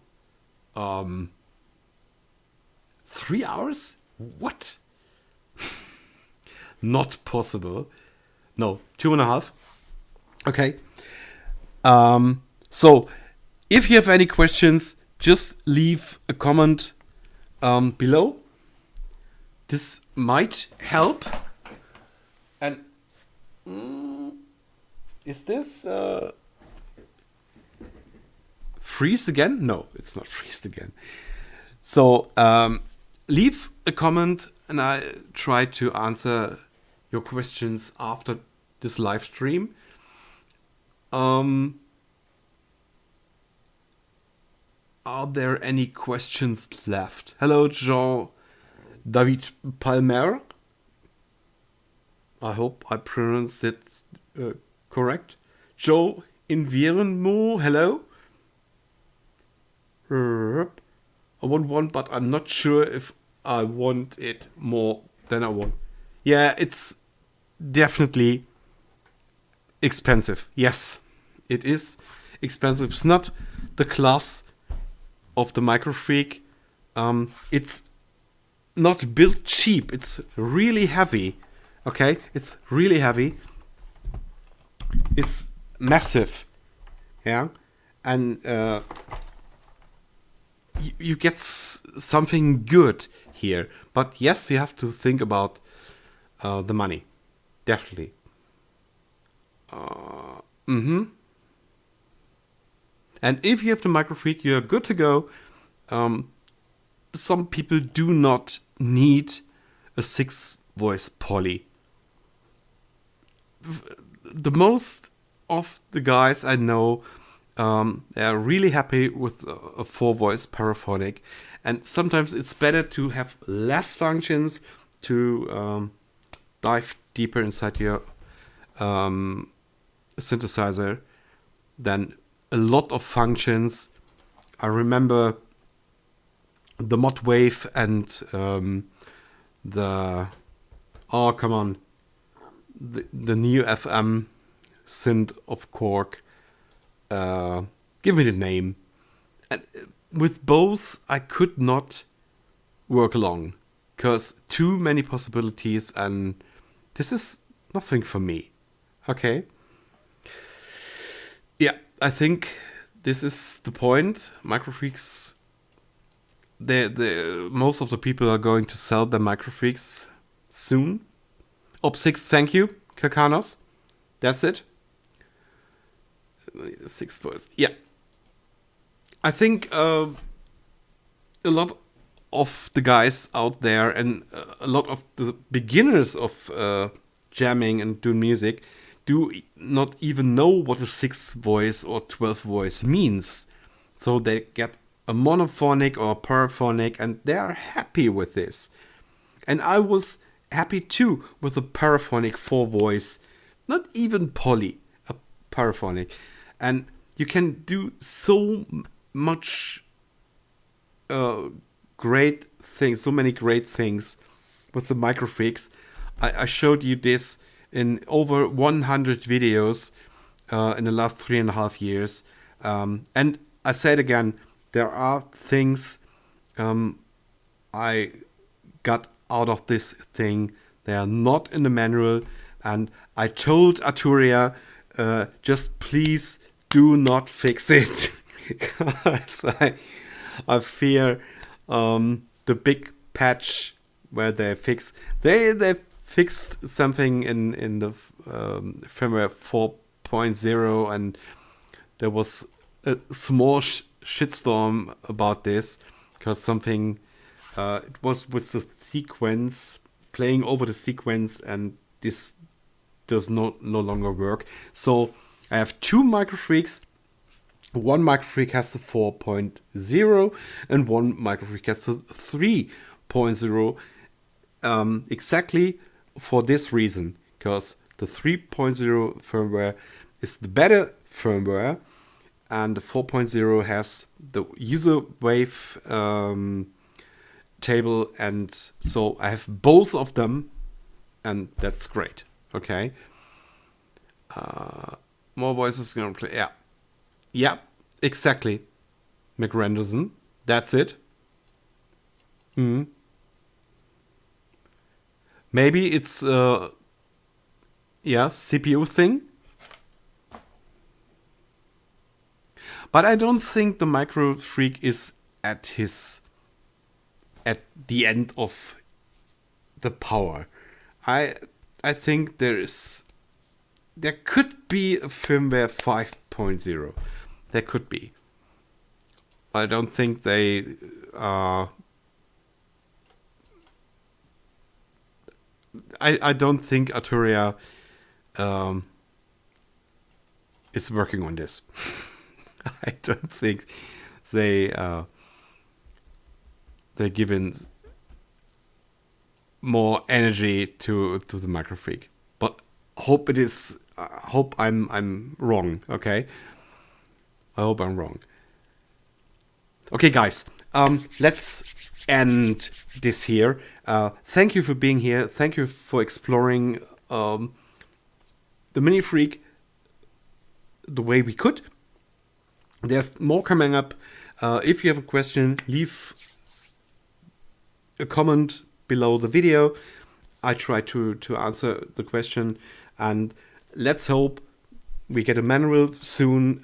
hours. What? Not possible. No, 2.5. Okay. So, if you have any questions, just leave a comment below. This might help. And is this freeze again? No, it's not freezed again. So, leave a comment and I try to answer your questions after this live stream. Are there any questions left? Hello, Jean David Palmer. I hope I pronounced it correct. Joe Invirenmo, hello. I want one, but I'm not sure if I want it more than I want. Yeah, it's definitely expensive. Yes, it is expensive. It's not the class of the MicroFreak. It's not built cheap. It's really heavy. Okay, it's really heavy. It's massive. Yeah, and you get something good here. But yes, you have to think about the money. Definitely. And if you have the MicroFreak, you're good to go. Some people do not need a 6-voice poly. The most of the guys I know, they are really happy with a 4-voice paraphonic. And sometimes it's better to have less functions to dive deeper inside your synthesizer than a lot of functions. I remember the mod wave and the the new FM synth of Korg. Give me the name. And with both, I could not work along because too many possibilities, and this is nothing for me. Okay. Yeah, I think this is the point. MicroFreaks. Most of the people are going to sell their MicroFreaks soon. Op6, thank you, Kakanos. That's it. 6 points. Yeah. I think a lot of the guys out there and a lot of the beginners of jamming and doing music do not even know what a 6 voice or 12 voice means. So they get a monophonic or a paraphonic and they are happy with this. And I was happy too with a paraphonic 4 voice, not even poly, a paraphonic. And you can do so much great things, so many great things with the MicroFreaks. I showed you this in over 100 videos in the last 3.5 years. And I said again, there are things I got out of this thing. They are not in the manual. And I told Arturia, just please do not fix it. Because I fear the big patch where they fixed something in the firmware 4.0, and there was a small shitstorm about this because something it was with the sequence, playing over the sequence, and this does no longer work. So I have 2 MicroFreaks. One MicroFreak has the 4.0 and one MicroFreak has the 3.0, exactly for this reason, because the 3.0 firmware is the better firmware and the 4.0 has the user wave table, and so I have both of them, and that's great. Okay. More voices gonna play. Yeah, exactly. McRanderson. That's it. Maybe it's CPU thing. But I don't think the MicroFreak is at the end of the power. I think there could be a firmware 5.0. There could be. I don't think they I don't think Arturia is working on this. I don't think they're giving more energy to the MicroFreak. But hope it is. Hope I'm wrong. Okay. I hope I'm wrong. Okay, guys. Let's end this here. Thank you for being here. Thank you for exploring the MiniFreak the way we could. There's more coming up. If you have a question, leave a comment below the video. I try to answer the question, and let's hope we get a manual soon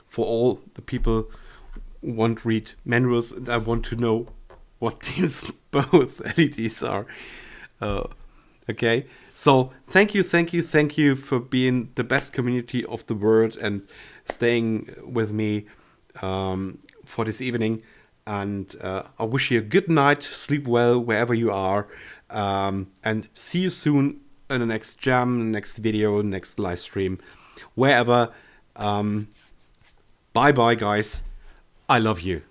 for all the people who want to read manuals. And I want to know what these both LEDs are. Okay, so thank you for being the best community of the world and staying with me for this evening. And I wish you a good night, sleep well wherever you are, and see you soon in the next jam, next video, next live stream, wherever. Bye bye, guys. I love you.